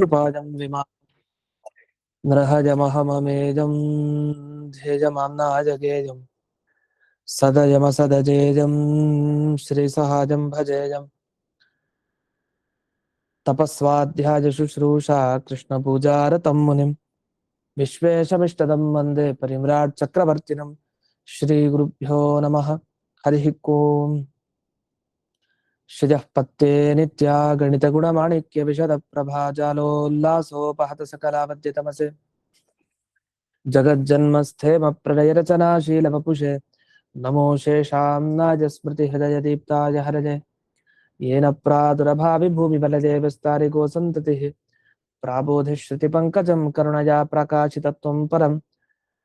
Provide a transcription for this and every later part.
मृत्युपादं विमा नृहजमहममेजं ध्येयमाम्नाजगेयं सदयमसदजेजं श्रीसहाजं भजेयं तपस्वाध्यायशुश्रूषा कृष्णपूजारतं मुनिं विश्वेशमिष्टदं वन्दे परिम्राट् चक्रवर्तिनं श्रीगुरुभ्यो नमः हरिः ओम् श्रियः पत्ते नित्या गणितगुणमाणिक्यविशदप्रभाजालोल्लासोपहत सकलावद्यतमसे जगज्जन्मस्थेमप्रलयरचनाशीलवपुषे नमो शेषां नाजस्मृतिहृदयदीप्ताय हरजे येन प्रादुरभाविभूमिबलजे विस्तारिको सन्ततिः प्राबोधिश्रुतिपङ्कजं करुणया प्रकाशितत्वं परं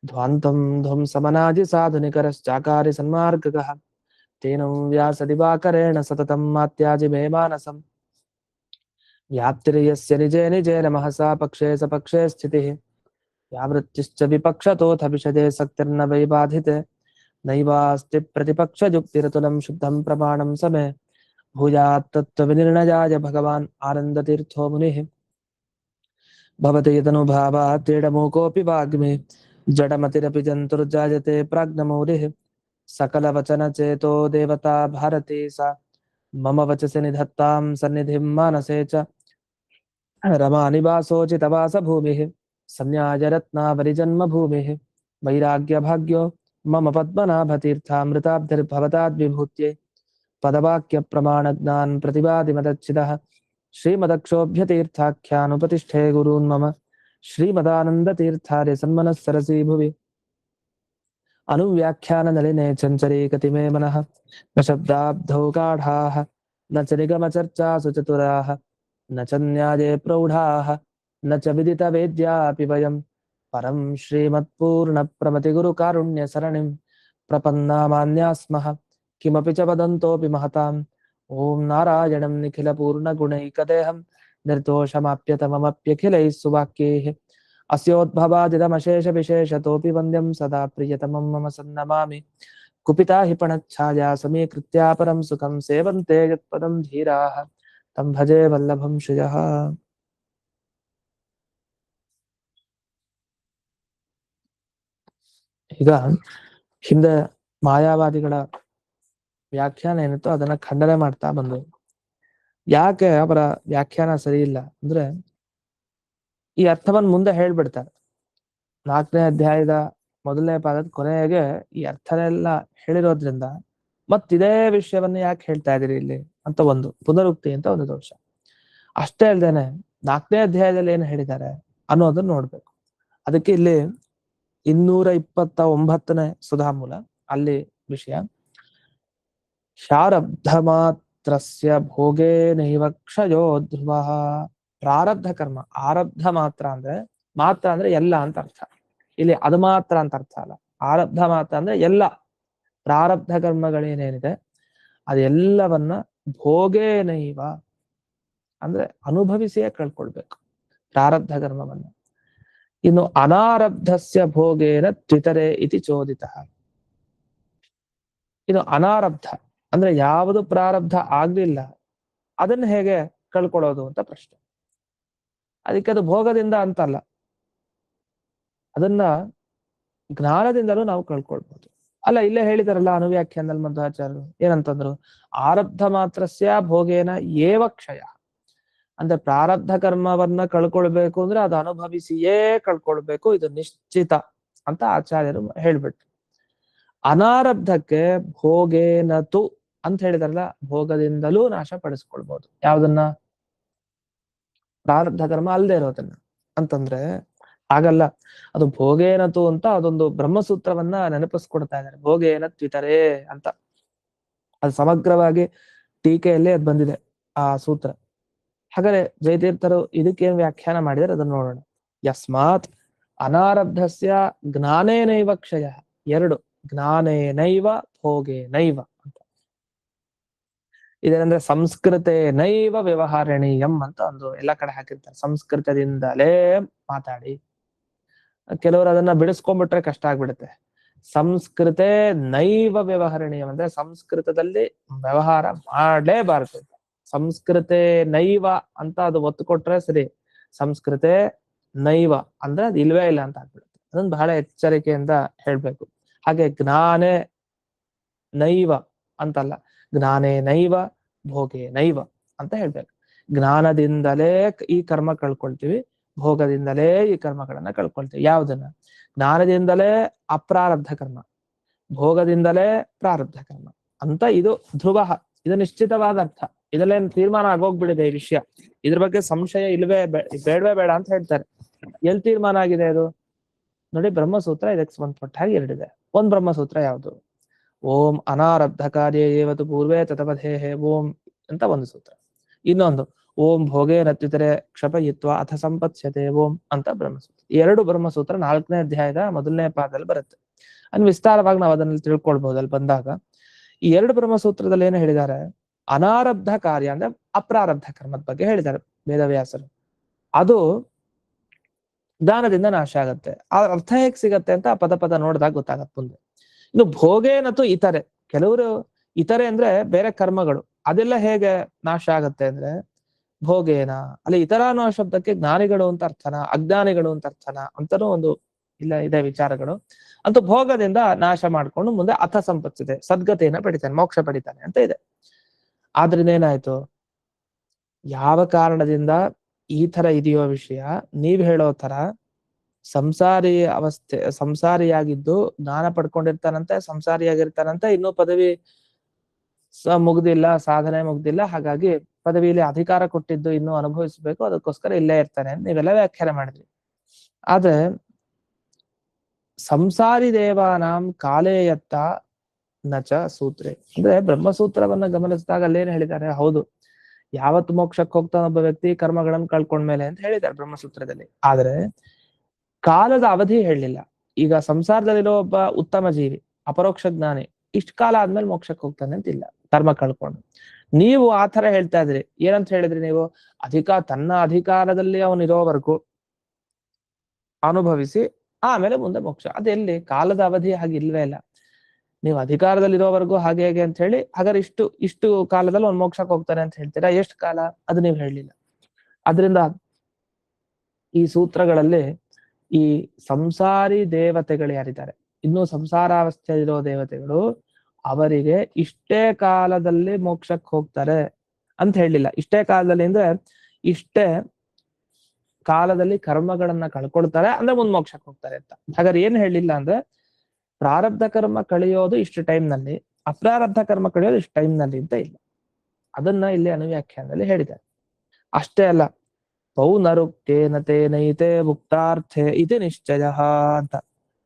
ध्वान्तं ध्वंसमनादिसाधुनिकरश्चाकारि सन्मार्गकः तेन व्यासदिवाकरेण सततं मात्याजि मे मानसं व्याप्तिर्यस्य निजे निजे नमः सा पक्षे सपक्षे स्थितिः या वृत्तिश्च विपक्षतोऽथ विशदे सक्तिर्न वै बाधिते नैवास्ति प्रतिपक्षजुक्तिरतुलं शुद्धं प्रमाणं समे भूयात् तत्त्वविनिर्णयाय भगवान् आनन्दतीर्थो मुनिः भवति यदनुभावात् क्रीडमूकोऽपि वाग्मी जडमतिरपि जन्तुर्जायते प्राज्ञमौलिः सकलवचनचेतो देवता भारती सा मम वचसि निधत्तां सन्निधिं मानसे च रमानिवासोचितवासभूमिः संन्यायरत्नावलिजन्मभूमिः वैराग्यभाग्यो मम पद्मनाभतीर्थामृताब्धिर्भवताद्विभूत्यै पदवाक्यप्रमाणज्ञान् प्रतिवादिमदच्छिदः श्रीमदक्षोभ्यतीर्थाख्यानुपतिष्ठे गुरून् मम श्रीमदानन्दतीर्थार्य सन्मनः सरसी भुवि अनुव्याख्याननलिने चञ्चरीकतिमे मनः न शब्दाब्धौ गाढाः न च निगमचर्चासु चतुराः न च न्याये प्रौढाः न च विदितवेद्यापि वयं परं श्रीमत्पूर्णप्रमतिगुरुकारुण्यसरणिं प्रपन्नामान्या स्मः किमपि च वदन्तोऽपि महताम् ॐ नारायणं निखिलपूर्णगुणैकदेहं निर्दोषमाप्यतममप्यखिलैः सुवाक्यैः अस्योद्भवादिदमशेषविशेषतोऽपि वन्द्यं सदा प्रियतमं मम सन्नमामि कुपिता हि पणच्छाया समीकृत्या परं सुखं सेवन्ते यत्पदं धीराः तं भजे वल्लभं श्रियः ಈಗ ಹಿಂದೆ ಮಾಯಾವಾದಿಗಳ ವ್ಯಾಖ್ಯಾನ ಏನಿತ್ತು ಅದನ್ನ ಖಂಡನೆ ಮಾಡ್ತಾ ಬಂದು ಯಾಕೆ ಅವರ ವ್ಯಾಖ್ಯಾನ ಸರಿ ಇಲ್ಲ ಅಂದ್ರೆ ಈ ಅರ್ಥವನ್ನು ಮುಂದೆ ಹೇಳ್ಬಿಡ್ತಾರೆ 4ನೇ ಅಧ್ಯಾಯದ ಮೊದಲನೇ ಪಾದದ ಕೊನೆಗೆ ಈ ಅರ್ಥನೆಲ್ಲ ಹೇಳಿರೋದ್ರಿಂದ ಮತ್ತಿದೇ ವಿಷಯವನ್ನ ಯಾಕೆ ಹೇಳ್ತಾ ಇದೀರಿ ಇಲ್ಲಿ ಅಂತ ಒಂದು ಪುನರುಕ್ತಿ ಅಂತ ಒಂದು ದೋಷ ಅಷ್ಟೇ ಅಲ್ದೇನೆ 4ನೇ ಅಧ್ಯಾಯದಲ್ಲಿ ಏನು ಹೇಳಿದ್ದಾರೆ ಅನ್ನೋದನ್ನ ನೋಡ್ಬೇಕು ಅದಕ್ಕೆ ಇಲ್ಲಿ 229ನೇ ಸುಧಾಮೂಲ ಅಲ್ಲಿ ವಿಷಯ ಶಾರಬ್ಧ ಮಾತ್ರಸ್ಯ ಭೋಗೇ ನೈವ ಕ್ಷಯೋ ಧ್ರುವಃ ಪ್ರಾರಬ್ಧ ಕರ್ಮ ಆರಬ್ಧ ಮಾತ್ರ ಅಂದ್ರೆ ಎಲ್ಲ ಅಂತ ಅರ್ಥ ಇಲ್ಲಿ ಅದು ಮಾತ್ರ ಅಂತ ಅರ್ಥ ಅಲ್ಲ ಆರಬ್ಧ ಮಾತ್ರ ಅಂದ್ರೆ ಎಲ್ಲ ಪ್ರಾರಬ್ಧ ಕರ್ಮಗಳೇನೇನಿದೆ ಅದೆಲ್ಲವನ್ನ ಭೋಗೇನೈವ ಅಂದ್ರೆ ಅನುಭವಿಸಿಯೇ ಕಳ್ಕೊಳ್ಬೇಕು ಪ್ರಾರಬ್ಧ ಕರ್ಮವನ್ನ ಇನ್ನು ಅನಾರಬ್ಧಸ್ಯ ಭೋಗೇನ ತ್ವಿತರೆ ಇತಿ ಚೋದಿತ ಇನ್ನು ಅನಾರಬ್ಧ ಅಂದ್ರೆ ಯಾವುದು ಪ್ರಾರಬ್ಧ ಆಗ್ಲಿಲ್ಲ ಅದನ್ನ ಹೇಗೆ ಕಳ್ಕೊಳ್ಳೋದು ಅಂತ ಪ್ರಶ್ನೆ ಅದಕ್ಕೆ ಅದು ಭೋಗದಿಂದ ಅಂತಲ್ಲ ಅದನ್ನ ಜ್ಞಾನದಿಂದಲೂ ನಾವು ಕಳ್ಕೊಳ್ಬಹುದು ಅಲ್ಲ ಇಲ್ಲೇ ಹೇಳಿದಾರಲ್ಲ ಅನುವ್ಯಾಖ್ಯಾನದಲ್ಲಿ ಮಧ್ವಾಚಾರ್ಯರು ಏನಂತಂದ್ರು ಆರಬ್ಧ ಮಾತ್ರಸ್ಯ ಭೋಗೇನ ಏವ ಕ್ಷಯ ಅಂದ್ರೆ ಪ್ರಾರಬ್ಧ ಕರ್ಮವನ್ನ ಕಳ್ಕೊಳ್ಬೇಕು ಅಂದ್ರೆ ಅದು ಅನುಭವಿಸಿಯೇ ಕಳ್ಕೊಳ್ಬೇಕು ಇದು ನಿಶ್ಚಿತ ಅಂತ ಆಚಾರ್ಯರು ಹೇಳ್ಬಿಟ್ರು ಅನಾರಬ್ಧಕ್ಕೆ ಭೋಗೇನತು ಅಂತ ಹೇಳಿದಾರಲ್ಲ ಭೋಗದಿಂದಲೂ ನಾಶ ಪಡಿಸ್ಕೊಳ್ಬಹುದು ಯಾವ್ದನ್ನ ಪ್ರಾರಬ್ಧ ಕರ್ಮ ಅಲ್ಲದೆ ಇರೋದನ್ನ ಅಂತಂದ್ರೆ ಹಾಗಲ್ಲ ಅದು ಭೋಗೇನತು ಅಂತ ಅದೊಂದು ಬ್ರಹ್ಮಸೂತ್ರವನ್ನ ನೆನಪಿಸ್ಕೊಡ್ತಾ ಇದ್ದಾರೆ ಭೋಗೇನ ತ್ವಿತರೇ ಅಂತ ಅದು ಸಮಗ್ರವಾಗಿ ಟೀಕೆಯಲ್ಲೇ ಅದು ಬಂದಿದೆ ಆ ಸೂತ್ರ ಹಾಗಾದ್ರೆ ಜಯತೀರ್ಥರು ಇದಕ್ಕೇನು ವ್ಯಾಖ್ಯಾನ ಮಾಡಿದರೆ ಅದನ್ನು ನೋಡೋಣ ಯಸ್ಮಾತ್ ಅನಾರಬ್ಧಸ್ಯ ಜ್ಞಾನೇನೈವ ಕ್ಷಯ ಎರಡು ಜ್ಞಾನೇನೈವ ಭೋಗೇನೈವ ಅಂತ ಇದೇನಂದ್ರೆ ಸಂಸ್ಕೃತೆ ನೈವ ವ್ಯವಹಾರಣೀಯಂ ಅಂತ ಒಂದು ಎಲ್ಲ ಕಡೆ ಹಾಕಿರ್ತಾರೆ ಸಂಸ್ಕೃತದಿಂದಲೇ ಮಾತಾಡಿ ಕೆಲವರು ಅದನ್ನ ಬಿಡಿಸ್ಕೊಂಡ್ಬಿಟ್ರೆ ಕಷ್ಟ ಆಗ್ಬಿಡುತ್ತೆ ಸಂಸ್ಕೃತೆ ನೈವ ವ್ಯವಹರಣೀಯಂ ಅಂದ್ರೆ ಸಂಸ್ಕೃತದಲ್ಲಿ ವ್ಯವಹಾರ ಮಾಡಲೇಬಾರದು ಸಂಸ್ಕೃತೆ ನೈವ ಅಂತ ಅದು ಒತ್ತು ಕೊಟ್ರೆ ಸರಿ ಸಂಸ್ಕೃತೆ ನೈವ ಅಂದ್ರೆ ಅದು ಇಲ್ವೇ ಇಲ್ಲ ಅಂತ ಆಗ್ಬಿಡುತ್ತೆ. ಅದನ್ನ ಬಹಳ ಎಚ್ಚರಿಕೆಯಿಂದ ಹೇಳ್ಬೇಕು. ಹಾಗೆ ಜ್ಞಾನೇ ನೈವ ಅಂತಲ್ಲ, ಜ್ಞಾನೇ ನೈವ ಭೋಗೇ ನೈವ ಅಂತ ಹೇಳ್ಬೇಕು. ಜ್ಞಾನದಿಂದಲೇ ಈ ಕರ್ಮ ಕಳ್ಕೊಳ್ತೀವಿ, ಭೋಗದಿಂದಲೇ ಈ ಕರ್ಮಗಳನ್ನ ಕಳ್ಕೊಳ್ತೀವಿ. ಯಾವುದನ್ನ? ಜ್ಞಾನದಿಂದಲೇ ಅಪ್ರಾರಬ್ಧ ಕರ್ಮ, ಭೋಗದಿಂದಲೇ ಪ್ರಾರಬ್ಧ ಕರ್ಮ ಅಂತ. ಇದು ಧ್ರುವ, ಇದು ನಿಶ್ಚಿತವಾದ ಅರ್ಥ. ಇದರಲ್ಲೇನು ತೀರ್ಮಾನ ಆಗೋಗ್ಬಿಡಿದೆ ಈ ವಿಷಯ. ಇದ್ರ ಬಗ್ಗೆ ಸಂಶಯ ಇಲ್ವೇ ಬೇಡವೇ ಬೇಡ ಅಂತ ಹೇಳ್ತಾರೆ. ಎಲ್ಲಿ ತೀರ್ಮಾನ ಆಗಿದೆ ಅದು ನೋಡಿ, ಬ್ರಹ್ಮಸೂತ್ರ ಇದಕ್ಕೆ ಸಂಬಂಧಪಟ್ಟ ಹಾಗೆ ಎರಡಿದೆ. ಒಂದ್ ಬ್ರಹ್ಮಸೂತ್ರ ಯಾವುದು? ಓಂ ಅನಾರಬ್ಧ ಕಾರ್ಯ ಏವತು ಪೂರ್ವೇ ತತವಧೇಹೇ ಓಂ ಅಂತ ಒಂದು ಸೂತ್ರ. ಇನ್ನೊಂದು ಓಂ ಭೋಗೇ ನತ್ಯುತರೆ ಕ್ಷಪಯಿತ್ವ ಅಥ ಸಂಪತ್ಸ್ಯತೆ ಓಂ ಅಂತ ಬ್ರಹ್ಮಸೂತ್ರ. ಎರಡು ಬ್ರಹ್ಮಸೂತ್ರ 4ನೇ ಅಧ್ಯಾಯದ ಮೊದಲನೇ ಪಾದದಲ್ಲಿ ಬರುತ್ತೆ. ಅನ್ ವಿಸ್ತಾರವಾಗಿ ನಾವು ಅದನ್ನು ತಿಳ್ಕೊಳ್ಬಹುದು ಅಲ್ಲಿ ಬಂದಾಗ. ಈ ಎರಡು ಬ್ರಹ್ಮಸೂತ್ರದಲ್ಲಿ ಏನು ಹೇಳಿದ್ದಾರೆ? ಅನಾರಬ್ಧ ಕಾರ್ಯ ಅಂದ್ರೆ ಅಪ್ರಾರಬ್ಧ ಕರ್ಮದ ಬಗ್ಗೆ ಹೇಳಿದ್ದಾರೆ ವೇದವ್ಯಾಸರು. ಅದು ದಾನದಿಂದ ನಾಶ ಆಗತ್ತೆ. ಆ ಅರ್ಥ ಹೇಗ್ ಸಿಗತ್ತೆ ಅಂತ ಪದ ಪದ ನೋಡಿದಾಗ ಗೊತ್ತಾಗತ್ತೆ ಮುಂದೆ. ಇನ್ನು ಭೋಗೇನತು ಇತರೆ, ಕೆಲವರು ಇತರೆ ಅಂದ್ರೆ ಬೇರೆ ಕರ್ಮಗಳು, ಅದೆಲ್ಲ ಹೇಗೆ ನಾಶ ಆಗತ್ತೆ ಅಂದ್ರೆ ಭೋಗೇನ, ಅಲ್ಲಿ ಇತರ ಅನ್ನೋ ಶಬ್ದಕ್ಕೆ ಜ್ಞಾನಿಗಳು ಅಂತ ಅರ್ಥನ, ಅಜ್ಞಾನಿಗಳು ಅಂತ ಅರ್ಥನ ಅಂತನೂ ಒಂದು ಇಲ್ಲ ಇದೆ ವಿಚಾರಗಳು. ಅಂತೂ ಭೋಗದಿಂದ ನಾಶ ಮಾಡ್ಕೊಂಡು ಮುಂದೆ ಅಥ ಸಂಪತ್ತಿದೆ, ಸದ್ಗತಿಯನ್ನ ಪಡಿತಾನೆ, ಮೋಕ್ಷ ಪಡಿತಾನೆ ಅಂತ ಇದೆ. ಆದ್ರಿಂದ ಏನಾಯ್ತು? ಯಾವ ಕಾರಣದಿಂದ ಈ ತರ ಇದೆಯೋ ವಿಷಯ, ನೀವ್ ಹೇಳೋ ತರ ಸಂಸಾರಿ ಅವಸ್ಥೆ, ಸಂಸಾರಿಯಾಗಿದ್ದು ಜ್ಞಾನ ಪಡ್ಕೊಂಡಿರ್ತಾನಂತೆ, ಸಂಸಾರಿಯಾಗಿರ್ತಾನಂತೆ, ಇನ್ನೂ ಪದವಿ ಮುಗ್ದಿಲ್ಲ, ಸಾಧನೆ ಮುಗ್ದಿಲ್ಲ, ಹಾಗಾಗಿ ಪದವಿಯಲ್ಲಿ ಅಧಿಕಾರ ಕೊಟ್ಟಿದ್ದು ಇನ್ನೂ ಅನುಭವಿಸ್ಬೇಕು, ಅದಕ್ಕೋಸ್ಕರ ಇಲ್ಲೇ ಇರ್ತಾನೆ ಅಂತ ನೀವೆಲ್ಲ ವ್ಯಾಖ್ಯಾನ ಮಾಡಿದ್ರಿ. ಆದ್ರೆ ಸಂಸಾರಿ ದೇವಾನಾಂ ಕಾಲೇಯತ್ತ ನಚ ಸೂತ್ರೆ ಅಂದ್ರೆ ಬ್ರಹ್ಮಸೂತ್ರವನ್ನ ಗಮನಿಸಿದಾಗ ಅಲ್ಲೇನು ಹೇಳಿದ್ದಾರೆ? ಹೌದು, ಯಾವತ್ತು ಮೋಕ್ಷಕ್ಕೆ ಹೋಗ್ತಾನ ಒಬ್ಬ ವ್ಯಕ್ತಿ ಕರ್ಮಗಳನ್ನು ಕಳ್ಕೊಂಡ್ಮೇಲೆ ಅಂತ ಹೇಳಿದ್ದಾರೆ ಬ್ರಹ್ಮಸೂತ್ರದಲ್ಲಿ. ಆದ್ರೆ ಕಾಲದ ಅವಧಿ ಹೇಳಲಿಲ್ಲ. ಈಗ ಸಂಸಾರದಲ್ಲಿರೋ ಒಬ್ಬ ಉತ್ತಮ ಜೀವಿ, ಅಪರೋಕ್ಷ ಜ್ಞಾನಿ, ಇಷ್ಟು ಕಾಲ ಆದ್ಮೇಲೆ ಮೋಕ್ಷಕ್ಕೆ ಹೋಗ್ತಾನೆ ಅಂತಿಲ್ಲ ಕರ್ಮ ಕಳ್ಕೊಂಡು. ನೀವು ಆ ತರ ಹೇಳ್ತಾ ಇದ್ರಿ. ಏನಂತ ಹೇಳಿದ್ರಿ ನೀವು? ತನ್ನ ಅಧಿಕಾರದಲ್ಲಿ ಅವನಿರೋವರೆಗೂ ಅನುಭವಿಸಿ ಆಮೇಲೆ ಮುಂದೆ ಮೋಕ್ಷ. ಅದೆಲ್ಲಿ? ಕಾಲದ ಅವಧಿ ಹಾಗೆ ಇಲ್ವೇ ಇಲ್ಲ. ನೀವು ಅಧಿಕಾರದಲ್ಲಿರೋವರೆಗೂ ಹಾಗೆ ಹೇಗೆ ಅಂತ ಹೇಳಿ, ಹಾಗಾದ್ರೆ ಇಷ್ಟು ಕಾಲದಲ್ಲಿ ಒಂದು ಮೋಕ್ಷಕ್ಕೆ ಹೋಗ್ತಾನೆ ಅಂತ ಹೇಳ್ತೀರಾ. ಎಷ್ಟು ಕಾಲ? ಅದು ನೀವು ಹೇಳಲಿಲ್ಲ. ಅದರಿಂದ ಈ ಸೂತ್ರಗಳಲ್ಲಿ ಈ ಸಂಸಾರಿ ದೇವತೆಗಳು ಯಾರಿದ್ದಾರೆ, ಇನ್ನು ಸಂಸಾರಾವಸ್ಥೆಯಲ್ಲಿರೋ ದೇವತೆಗಳು, ಅವರಿಗೆ ಇಷ್ಟೇ ಕಾಲದಲ್ಲಿ ಮೋಕ್ಷಕ್ಕೆ ಹೋಗ್ತಾರೆ ಅಂತ ಹೇಳಿಲ್ಲ. ಇಷ್ಟೇ ಕಾಲದಲ್ಲಿ ಅಂದ್ರೆ ಇಷ್ಟೇ ಕಾಲದಲ್ಲಿ ಕರ್ಮಗಳನ್ನ ಕಳ್ಕೊಳ್ತಾರೆ ಅಂದ್ರೆ ಮುಂದ್ ಮೋಕ್ಷಕ್ಕೆ ಹೋಗ್ತಾರೆ ಅಂತ. ಹಾಗಾದ್ರೆ ಏನ್ ಹೇಳಿಲ್ಲ ಅಂದ್ರೆ ಪ್ರಾರಬ್ಧ ಕರ್ಮ ಕಳೆಯೋದು ಇಷ್ಟು ಟೈಮ್ ನಲ್ಲಿ, ಅಪ್ರಾರಬ್ಧ ಕರ್ಮ ಕಳೆಯೋದು ಇಷ್ಟು ಟೈಮ್ ನಲ್ಲಿ ಅಂತ ಇಲ್ಲ. ಅದನ್ನ ಇಲ್ಲಿ ಅನುವ್ಯಾಖ್ಯಾನದಲ್ಲಿ ಹೇಳಿದ್ದಾರೆ. ಅಷ್ಟೇ ಅಲ್ಲ, ಪೌನರುಕ್ತೇನ ತೇನೈತೆ ಮುಕ್ತಾರ್ಥೆ ಇದೆ ನಿಶ್ಚಯ ಅಂತ.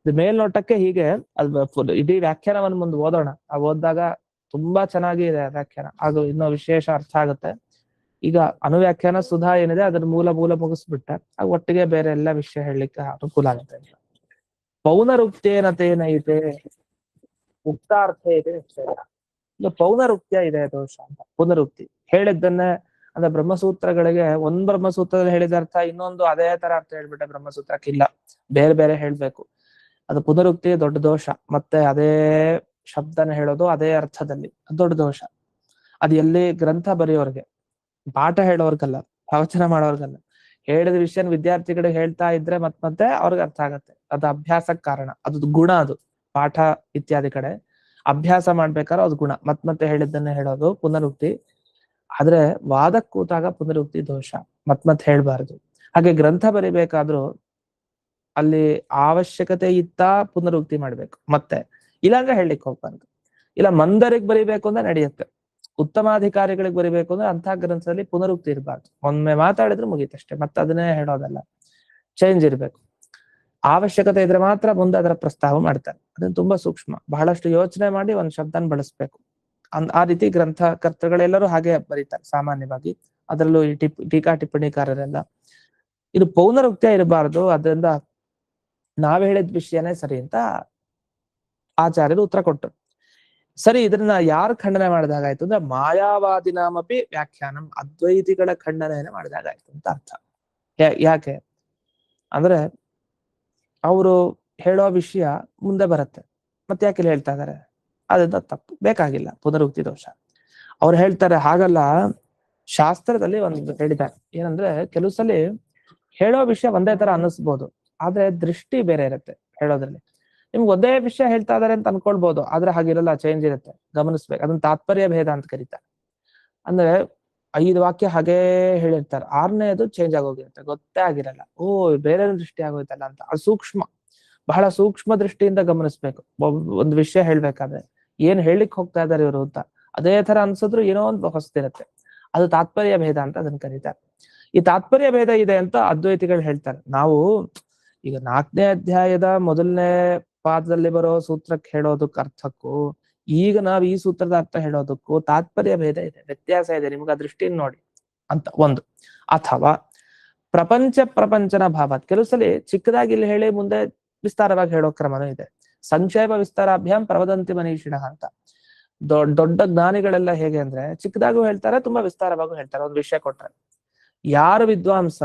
ಇದು ಮೇಲ್ನೋಟಕ್ಕೆ ಹೀಗೆ ಅದು ಇಡೀ ವ್ಯಾಖ್ಯಾನವನ್ನು ಮುಂದೆ ಓದೋಣ. ಆ ಓದಿದಾಗ ತುಂಬಾ ಚೆನ್ನಾಗಿ ಇದೆ ವ್ಯಾಖ್ಯಾನ, ಅದು ಇನ್ನೂ ವಿಶೇಷ ಅರ್ಥ ಆಗುತ್ತೆ. ಈಗ ಅನುವ್ಯಾಖ್ಯಾನ ಸುಧಾ ಏನಿದೆ ಅದನ್ನ ಮೂಲ ಮುಗಿಸ್ಬಿಟ್ಟೆ, ಆಗ ಒಟ್ಟಿಗೆ ಬೇರೆ ಎಲ್ಲ ವಿಷಯ ಹೇಳಲಿಕ್ಕೆ ಅನುಕೂಲ ಆಗುತ್ತೆ ಅಂತ. ಪೌನರುಕ್ತೇನ ತೇನೈತೆ ಮುಕ್ತಾರ್ಥ ಇದೆ ನಿಶ್ಚಯ. ಈಗ ಪೌನರುಕ್ತಿಯ ಇದೆ ದೋಷ ಅಂತ. ಪುನರುಕ್ತಿ ಹೇಳಿದ್ದನ್ನೇ ಅಂದ್ರೆ ಬ್ರಹ್ಮಸೂತ್ರಗಳಿಗೆ ಒಂದ್ ಬ್ರಹ್ಮಸೂತ್ರದಲ್ಲಿ ಹೇಳಿದ ಅರ್ಥ ಇನ್ನೊಂದು ಅದೇ ತರ ಅರ್ಥ ಹೇಳ್ಬಿಟ್ಟೆ ಬ್ರಹ್ಮಸೂತ್ರಕ್ಕಿಲ್ಲ, ಬೇರೆ ಬೇರೆ ಹೇಳ್ಬೇಕು. ಅದು ಪುನರುಕ್ತಿ ದೊಡ್ಡ ದೋಷ. ಮತ್ತೆ ಅದೇ ಶಬ್ದನ ಹೇಳೋದು ಅದೇ ಅರ್ಥದಲ್ಲಿ ದೊಡ್ಡ ದೋಷ. ಅದು ಎಲ್ಲಿ ಗ್ರಂಥ ಬರೆಯೋರ್ಗೆ, ಪಾಠ ಹೇಳೋರ್ಗಲ್ಲ, ಪ್ರವಚನ ಮಾಡೋರ್ಗಲ್ಲ. ಹೇಳಿದ ವಿಷಯನ ವಿದ್ಯಾರ್ಥಿಗಳಿಗೆ ಹೇಳ್ತಾ ಇದ್ರೆ ಮತ್ತೆ ಅವ್ರಿಗೆ ಅರ್ಥ ಆಗತ್ತೆ. ಅದು ಅಭ್ಯಾಸಕ್ಕೆ ಕಾರಣ, ಅದು ಗುಣ. ಅದು ಪಾಠ ಇತ್ಯಾದಿ ಕಡೆ ಅಭ್ಯಾಸ ಮಾಡ್ಬೇಕಾದ್ರೆ ಅದು ಗುಣ. ಮತ್ತೆ ಹೇಳಿದ್ದನ್ನೇ ಹೇಳೋದು ಪುನರುಕ್ತಿ. ಆದ್ರೆ ವಾದಕ್ಕೆ ಕೂತಾಗ ಪುನರುಕ್ತಿ ದೋಷ, ಮತ್ತೆ ಹೇಳ್ಬಾರ್ದು. ಹಾಗೆ ಗ್ರಂಥ ಬರಿಬೇಕಾದ್ರೂ ಅಲ್ಲಿ ಅವಶ್ಯಕತೆ ಇತ್ತ ಪುನರುಕ್ತಿ ಮಾಡ್ಬೇಕು, ಮತ್ತೆ ಇಲ್ಲಾಂದ್ರೆ ಹೇಳಲಿಕ್ಕೆ ಹೋಗ್ಬಾರ್ದು. ಇಲ್ಲ ಮಂದರಿಗೆ ಬರಿಬೇಕು ಅಂದ್ರೆ ನಡೆಯುತ್ತೆ, ಉತ್ತಮಾಧಿಕಾರಿಗಳಿಗೆ ಬರಿಬೇಕು ಅಂದ್ರೆ ಅಂಥ ಗ್ರಂಥದಲ್ಲಿ ಪುನರುಕ್ತಿ ಇರಬಾರ್ದು. ಒಮ್ಮೆ ಮಾತಾಡಿದ್ರೆ ಮುಗೀತಷ್ಟೇ, ಮತ್ತೆ ಅದನ್ನೇ ಹೇಳೋದಲ್ಲ, ಚೇಂಜ್ ಇರ್ಬೇಕು. ಅವಶ್ಯಕತೆ ಇದ್ರೆ ಮಾತ್ರ ಮುಂದೆ ಅದರ ಪ್ರಸ್ತಾವ ಮಾಡ್ತಾರೆ. ಅದನ್ನ ತುಂಬಾ ಸೂಕ್ಷ್ಮ, ಬಹಳಷ್ಟು ಯೋಚನೆ ಮಾಡಿ ಒಂದ್ ಶಬ್ದನ ಬಳಸ್ಬೇಕು. ಆ ರೀತಿ ಗ್ರಂಥಕರ್ತೃಗಳೆಲ್ಲರೂ ಹಾಗೆ ಬರೀತಾರೆ ಸಾಮಾನ್ಯವಾಗಿ. ಅದರಲ್ಲೂ ಈ ಟೀಕಾ ಟಿಪ್ಪಣಿಕಾರರೆಲ್ಲ ಇದು ಪೌನರುಕ್ತಿಯ ಇರಬಾರ್ದು, ಅದರಿಂದ ನಾವ್ ಹೇಳಿದ ವಿಷಯನೇ ಸರಿ ಅಂತ ಆಚಾರ್ಯರು ಉತ್ತರ ಕೊಟ್ಟರು. ಸರಿ, ಇದನ್ನ ಯಾರು ಖಂಡನೆ ಮಾಡಿದಾಗಾಯ್ತು ಅಂದ್ರೆ ಮಾಯಾವಾದಿನಾಮಪಿ ವ್ಯಾಖ್ಯಾನಂ, ಅದ್ವೈತಿಗಳ ಖಂಡನೆಯನ್ನು ಮಾಡಿದಾಗಾಯ್ತು ಅಂತ ಅರ್ಥ. ಯಾಕೆ ಅಂದ್ರೆ ಅವರು ಹೇಳೋ ವಿಷಯ ಮುಂದೆ ಬರುತ್ತೆ, ಮತ್ತೆ ಯಾಕೆ ಇಲ್ಲಿ ಹೇಳ್ತಾ ಇದಾರೆ? ಅದರಿಂದ ತಪ್ಪು, ಬೇಕಾಗಿಲ್ಲ ಪುನರುಕ್ತಿ ದೋಷ. ಅವ್ರು ಹೇಳ್ತಾರೆ ಹಾಗಲ್ಲ, ಶಾಸ್ತ್ರದಲ್ಲಿ ಒಂದು ಹೇಳಿದ್ದಾರೆ ಏನಂದ್ರೆ, ಕೆಲವು ಸಲ ಹೇಳೋ ವಿಷಯ ಒಂದೇ ತರ ಅನ್ನಿಸ್ಬೋದು, ಆದ್ರೆ ದೃಷ್ಟಿ ಬೇರೆ ಇರುತ್ತೆ ಹೇಳೋದ್ರಲ್ಲಿ. ನಿಮ್ಗೆ ಒಂದೇ ವಿಷಯ ಹೇಳ್ತಾ ಇದಾರೆ ಅಂತ ಅನ್ಕೊಳ್ಬಹುದು, ಆದ್ರೆ ಹಾಗಿರಲ್ಲ, ಚೇಂಜ್ ಇರುತ್ತೆ, ಗಮನಿಸ್ಬೇಕು. ಅದನ್ನ ತಾತ್ಪರ್ಯ ಭೇದ ಅಂತ ಕರೀತಾರೆ. ಅಂದ್ರೆ 5 ವಾಕ್ಯ ಹಾಗೇ ಹೇಳಿರ್ತಾರೆ, 6ನೇದು ಚೇಂಜ್ ಆಗೋಗಿರುತ್ತೆ, ಗೊತ್ತೇ ಆಗಿರಲ್ಲ, ಓ ಬೇರೆ ದೃಷ್ಟಿ ಆಗೋಯ್ತಲ್ಲ ಅಂತ. ಅದು ಸೂಕ್ಷ್ಮ, ಬಹಳ ಸೂಕ್ಷ್ಮ ದೃಷ್ಟಿಯಿಂದ ಗಮನಿಸ್ಬೇಕು. ಒಂದು ವಿಷಯ ಹೇಳ್ಬೇಕಾದ್ರೆ ಏನ್ ಹೇಳಿಕ್ ಹೋಗ್ತಾ ಇದಾರೆ ಇವರು ಅಂತ ಅದೇ ತರ ಅನ್ಸಿದ್ರು ಏನೋ ಒಂದು ಹೊಸದಿರುತ್ತೆ. ಅದು ತಾತ್ಪರ್ಯ ಭೇದ ಅಂತ ಅದನ್ನ ಕರೀತಾರೆ. ಈ ತಾತ್ಪರ್ಯ ಭೇದ ಇದೆ ಅಂತ ಅದ್ವೈತಿಗಳು ಹೇಳ್ತಾರೆ. ನಾವು ಈಗ 4ನೇ ಅಧ್ಯಾಯದ ಮೊದಲನೇ ಪಾದದಲ್ಲಿ ಬರೋ ಸೂತ್ರಕ್ಕೆ ಹೇಳೋದಕ್ಕೆ ಅರ್ಥಕ್ಕೂ ಈಗ ನಾವ್ ಈ ಸೂತ್ರದ ಅರ್ಥ ಹೇಳೋದಕ್ಕೂ ತಾತ್ಪರ್ಯ ಭೇದ ಇದೆ, ವ್ಯತ್ಯಾಸ ಇದೆ, ನಿಮ್ಗೆ ಆ ದೃಷ್ಟಿನ ನೋಡಿ ಅಂತ ಒಂದು. ಅಥವಾ ಪ್ರಪಂಚನ ಭಾವ, ಕೆಲವು ಸಲ ಚಿಕ್ಕದಾಗಿ ಇಲ್ಲಿ ಹೇಳಿ ಮುಂದೆ ವಿಸ್ತಾರವಾಗಿ ಹೇಳೋ ಕ್ರಮನೂ ಇದೆ. ಸಂಕ್ಷೇಪ ವಿಸ್ತಾರಾಭ್ಯಾಂ ಪ್ರವದಂತಿ ಮನೀಷಿಣ ಅಂತ. ದೊಡ್ಡ ಜ್ಞಾನಿಗಳೆಲ್ಲ ಹೇಗೆ ಅಂದ್ರೆ ಚಿಕ್ಕದಾಗೂ ಹೇಳ್ತಾರೆ, ತುಂಬಾ ವಿಸ್ತಾರವಾಗೂ ಹೇಳ್ತಾರೆ. ಒಂದು ವಿಷಯ ಕೊಟ್ರೆ ಯಾರು ವಿದ್ವಾಂಸ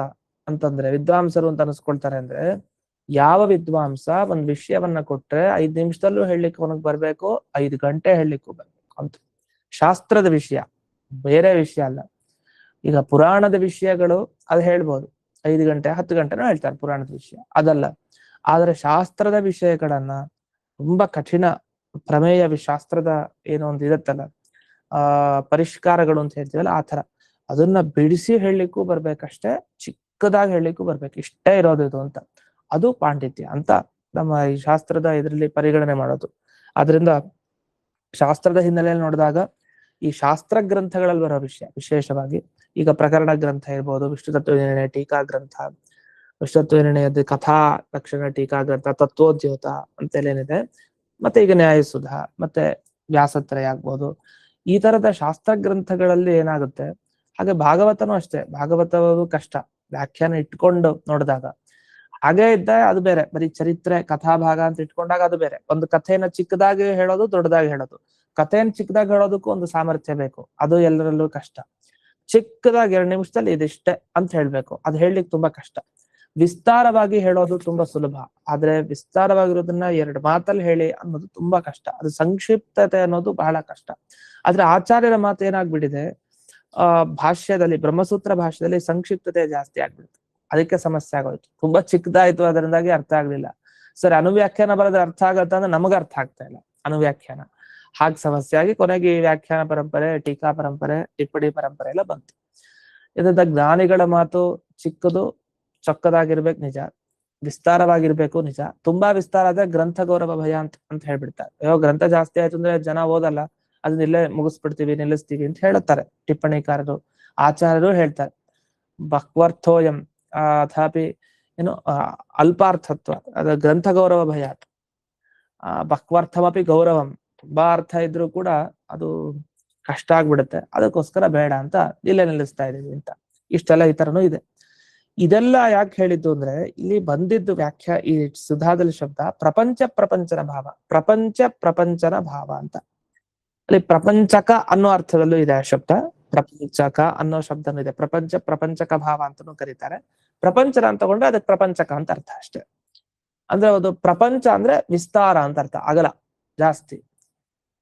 ಅಂತಂದ್ರೆ, ವಿದ್ವಾಂಸರು ಅಂತ ಅನಿಸ್ಕೊಳ್ತಾರೆ ಅಂದ್ರೆ, ಯಾವ ವಿದ್ವಾಂಸ ಒಂದ್ ವಿಷಯವನ್ನ ಕೊಟ್ರೆ 5 ನಿಮಿಷದಲ್ಲೂ ಹೇಳಲಿಕ್ಕೆ ಅವನಿಗೆ ಬರ್ಬೇಕು, 5 ಗಂಟೆ ಹೇಳಲಿಕ್ಕೂ ಬರ್ಬೇಕು ಅಂತ. ಶಾಸ್ತ್ರದ ವಿಷಯ ಬೇರೆ ವಿಷಯ ಅಲ್ಲ. ಈಗ ಪುರಾಣದ ವಿಷಯಗಳು ಅದು ಹೇಳ್ಬೋದು, 5 ಗಂಟೆ 10 ಗಂಟೆನೂ ಹೇಳ್ತಾರೆ ಪುರಾಣದ ವಿಷಯ, ಅದಲ್ಲ. ಆದ್ರೆ ಶಾಸ್ತ್ರದ ವಿಷಯಗಳನ್ನ ತುಂಬಾ ಕಠಿಣ ಪ್ರಮೇಯ ಶಾಸ್ತ್ರದ ಏನೋ ಒಂದು ಇರುತ್ತಲ್ಲ, ಪರಿಷ್ಕಾರಗಳು ಅಂತ ಹೇಳ್ತೀವಲ್ಲ, ಆ ತರ ಅದನ್ನ ಬಿಡಿಸಿ ಹೇಳಲಿಕ್ಕೂ ಬರ್ಬೇಕಷ್ಟೇ, ಚಿಕ್ಕದಾಗಿ ಹೇಳಲಿಕ್ಕೂ ಬರ್ಬೇಕು, ಇಷ್ಟೇ ಇರೋದು ಇದು ಅಂತ. ಅದು ಪಾಂಡಿತ್ಯ ಅಂತ ನಮ್ಮ ಈ ಶಾಸ್ತ್ರದ ಇದರಲ್ಲಿ ಪರಿಗಣನೆ ಮಾಡೋದು. ಆದ್ರಿಂದ ಶಾಸ್ತ್ರದ ಹಿನ್ನೆಲೆಯಲ್ಲಿ ನೋಡಿದಾಗ ಈ ಶಾಸ್ತ್ರ ಗ್ರಂಥಗಳಲ್ಲಿ ಬರೋ ವಿಷಯ ವಿಶೇಷವಾಗಿ ಈಗ ಪ್ರಕರಣ ಗ್ರಂಥ ಇರ್ಬೋದು, ವಿಷ್ಣು ತತ್ವ ನಿರ್ಣಯ ಟೀಕಾ ಗ್ರಂಥ, ವಿಷ್ಣು ತತ್ವ ನಿರ್ಣಯದ ಕಥಾ ಲಕ್ಷಣ ಟೀಕಾ ಗ್ರಂಥ, ತತ್ವೋದ್ಯೋತ ಅಂತೇನೇನಿದೆ, ಮತ್ತೆ ಈಗ ನ್ಯಾಯಸುಧ, ಮತ್ತೆ ವ್ಯಾಸತ್ರಯ ಆಗ್ಬೋದು, ಈ ತರದ ಶಾಸ್ತ್ರ ಗ್ರಂಥಗಳಲ್ಲಿ ಏನಾಗುತ್ತೆ. ಹಾಗೆ ಭಾಗವತನೂ ಅಷ್ಟೇ, ಭಾಗವತವು ಕಷ್ಟ ವ್ಯಾಖ್ಯಾನ ಇಟ್ಕೊಂಡು ನೋಡಿದಾಗ. ಹಾಗೆ ಇದ್ದ ಅದು ಬೇರೆ, ಬರೀ ಚರಿತ್ರೆ ಕಥಾಭಾಗ ಅಂತ ಇಟ್ಕೊಂಡಾಗ ಅದು ಬೇರೆ. ಒಂದು ಕಥೆಯನ್ನ ಚಿಕ್ಕದಾಗಿ ಹೇಳೋದು, ದೊಡ್ಡದಾಗಿ ಹೇಳೋದು. ಕಥೆಯನ್ನು ಚಿಕ್ಕದಾಗಿ ಹೇಳೋದಕ್ಕೂ ಒಂದು ಸಾಮರ್ಥ್ಯ ಬೇಕು, ಅದು ಎಲ್ಲರಲ್ಲೂ ಕಷ್ಟ. ಚಿಕ್ಕದಾಗಿ 2 ನಿಮಿಷದಲ್ಲಿ ಇದಿಷ್ಟೇ ಅಂತ ಹೇಳ್ಬೇಕು, ಅದು ಹೇಳಲಿಕ್ಕೆ ತುಂಬಾ ಕಷ್ಟ. ವಿಸ್ತಾರವಾಗಿ ಹೇಳೋದು ತುಂಬಾ ಸುಲಭ, ಆದ್ರೆ ವಿಸ್ತಾರವಾಗಿರೋದನ್ನ 2 ಮಾತಲ್ಲಿ ಹೇಳಿ ಅನ್ನೋದು ತುಂಬಾ ಕಷ್ಟ. ಅದು ಸಂಕ್ಷಿಪ್ತತೆ ಅನ್ನೋದು ಬಹಳ ಕಷ್ಟ. ಆದ್ರೆ ಆಚಾರ್ಯರ ಮಾತು ಏನಾಗ್ಬಿಟ್ಟಿದೆ, ಭಾಷ್ಯದಲ್ಲಿ ಬ್ರಹ್ಮಸೂತ್ರ ಭಾಷ್ಯದಲ್ಲಿ ಸಂಕ್ಷಿಪ್ತತೆ ಜಾಸ್ತಿ ಆಗ್ಬಿಡುತ್ತೆ, ಅದಕ್ಕೆ ಸಮಸ್ಯೆ ಆಗೋಯ್ತು. ತುಂಬಾ ಚಿಕ್ಕದಾಯ್ತು, ಅದರಿಂದಾಗಿ ಅರ್ಥ ಆಗ್ಲಿಲ್ಲ. ಸರಿ, ಅನುವ್ಯಾಖ್ಯಾನ ಬರೋದ್ರ ಅರ್ಥ ಆಗತ್ತ ಅಂದ್ರೆ ನಮಗ ಅರ್ಥ ಆಗ್ತಾ ಇಲ್ಲ ಅನುವ್ಯಾಖ್ಯಾನ. ಹಾಗೆ ಸಮಸ್ಯೆ ಆಗಿ ಕೊನೆಗೆ ಈ ವ್ಯಾಖ್ಯಾನ ಪರಂಪರೆ, ಟೀಕಾ ಪರಂಪರೆ, ಟಿಪ್ಪಣಿ ಪರಂಪರೆ ಎಲ್ಲ ಬಂತು. ಇದರಿಂದ ಜ್ಞಾನಿಗಳ ಮಾತು ಚಿಕ್ಕದು, ಚೊಕ್ಕದಾಗಿರ್ಬೇಕು ನಿಜ, ವಿಸ್ತಾರವಾಗಿರ್ಬೇಕು ನಿಜ. ತುಂಬಾ ವಿಸ್ತಾರ ಆದ್ರೆ ಗ್ರಂಥ ಗೌರವ ಭಯ ಅಂತ ಹೇಳ್ಬಿಡ್ತಾರೆ. ಅಯ್ಯೋ ಗ್ರಂಥ ಜಾಸ್ತಿ ಆಯ್ತು ಅಂದ್ರೆ ಜನ ಓದಲ್ಲ, ಅದನ್ನ ಇಲ್ಲೇ ಮುಗಿಸ್ಬಿಡ್ತೀವಿ, ನಿಲ್ಲಿಸ್ತೀವಿ ಅಂತ ಹೇಳುತ್ತಾರೆ ಟಿಪ್ಪಣಿಕಾರರು. ಆಚಾರ್ಯರು ಹೇಳ್ತಾರೆ ಬಕ್ವರ್ಥೋಯಂ ಅಥಾಪಿ ಏನು ಅಲ್ಪಾರ್ಥತ್ವ, ಅದ ಗ್ರಂಥ ಗೌರವ ಭಯ. ಬಕ್ವರ್ಥಮಪಿ ಗೌರವಂ, ತುಂಬಾ ಅರ್ಥ ಇದ್ರೂ ಕೂಡ ಅದು ಕಷ್ಟ ಆಗ್ಬಿಡುತ್ತೆ, ಅದಕ್ಕೋಸ್ಕರ ಬೇಡ ಅಂತ ಇಲ್ಲೇ ನಿಲ್ಲಿಸ್ತಾ ಇದೀವಿ ಅಂತ. ಇಷ್ಟೆಲ್ಲ ಈ ತರನೂ ಇದೆ. ಇದೆಲ್ಲ ಯಾಕೆ ಹೇಳಿದ್ದು ಅಂದ್ರೆ, ಇಲ್ಲಿ ಬಂದಿದ್ದು ವ್ಯಾಖ್ಯಾ ಈ ಸುಧಾದಲ್ಲಿ ಶಬ್ದ ಪ್ರಪಂಚನ ಭಾವ, ಪ್ರಪಂಚನ ಭಾವ ಅಂತ. ಅಲ್ಲಿ ಪ್ರಪಂಚಕ ಅನ್ನೋ ಅರ್ಥದಲ್ಲೂ ಇದೆ ಆ ಶಬ್ದ, ಪ್ರಪಂಚಕ ಅನ್ನೋ ಶಬ್ದನೂ ಇದೆ. ಪ್ರಪಂಚಕ ಭಾವ ಅಂತಾನೂ ಕರೀತಾರೆ. ಪ್ರಪಂಚನ ಅಂತ ತಗೊಂಡ್ರೆ ಅದಕ್ಕೆ ಪ್ರಪಂಚಕ ಅಂತ ಅರ್ಥ ಅಷ್ಟೇ. ಅಂದ್ರೆ ಅದು ಪ್ರಪಂಚ ಅಂದ್ರೆ ವಿಸ್ತಾರ ಅಂತ ಅರ್ಥ, ಅಗಲ ಜಾಸ್ತಿ.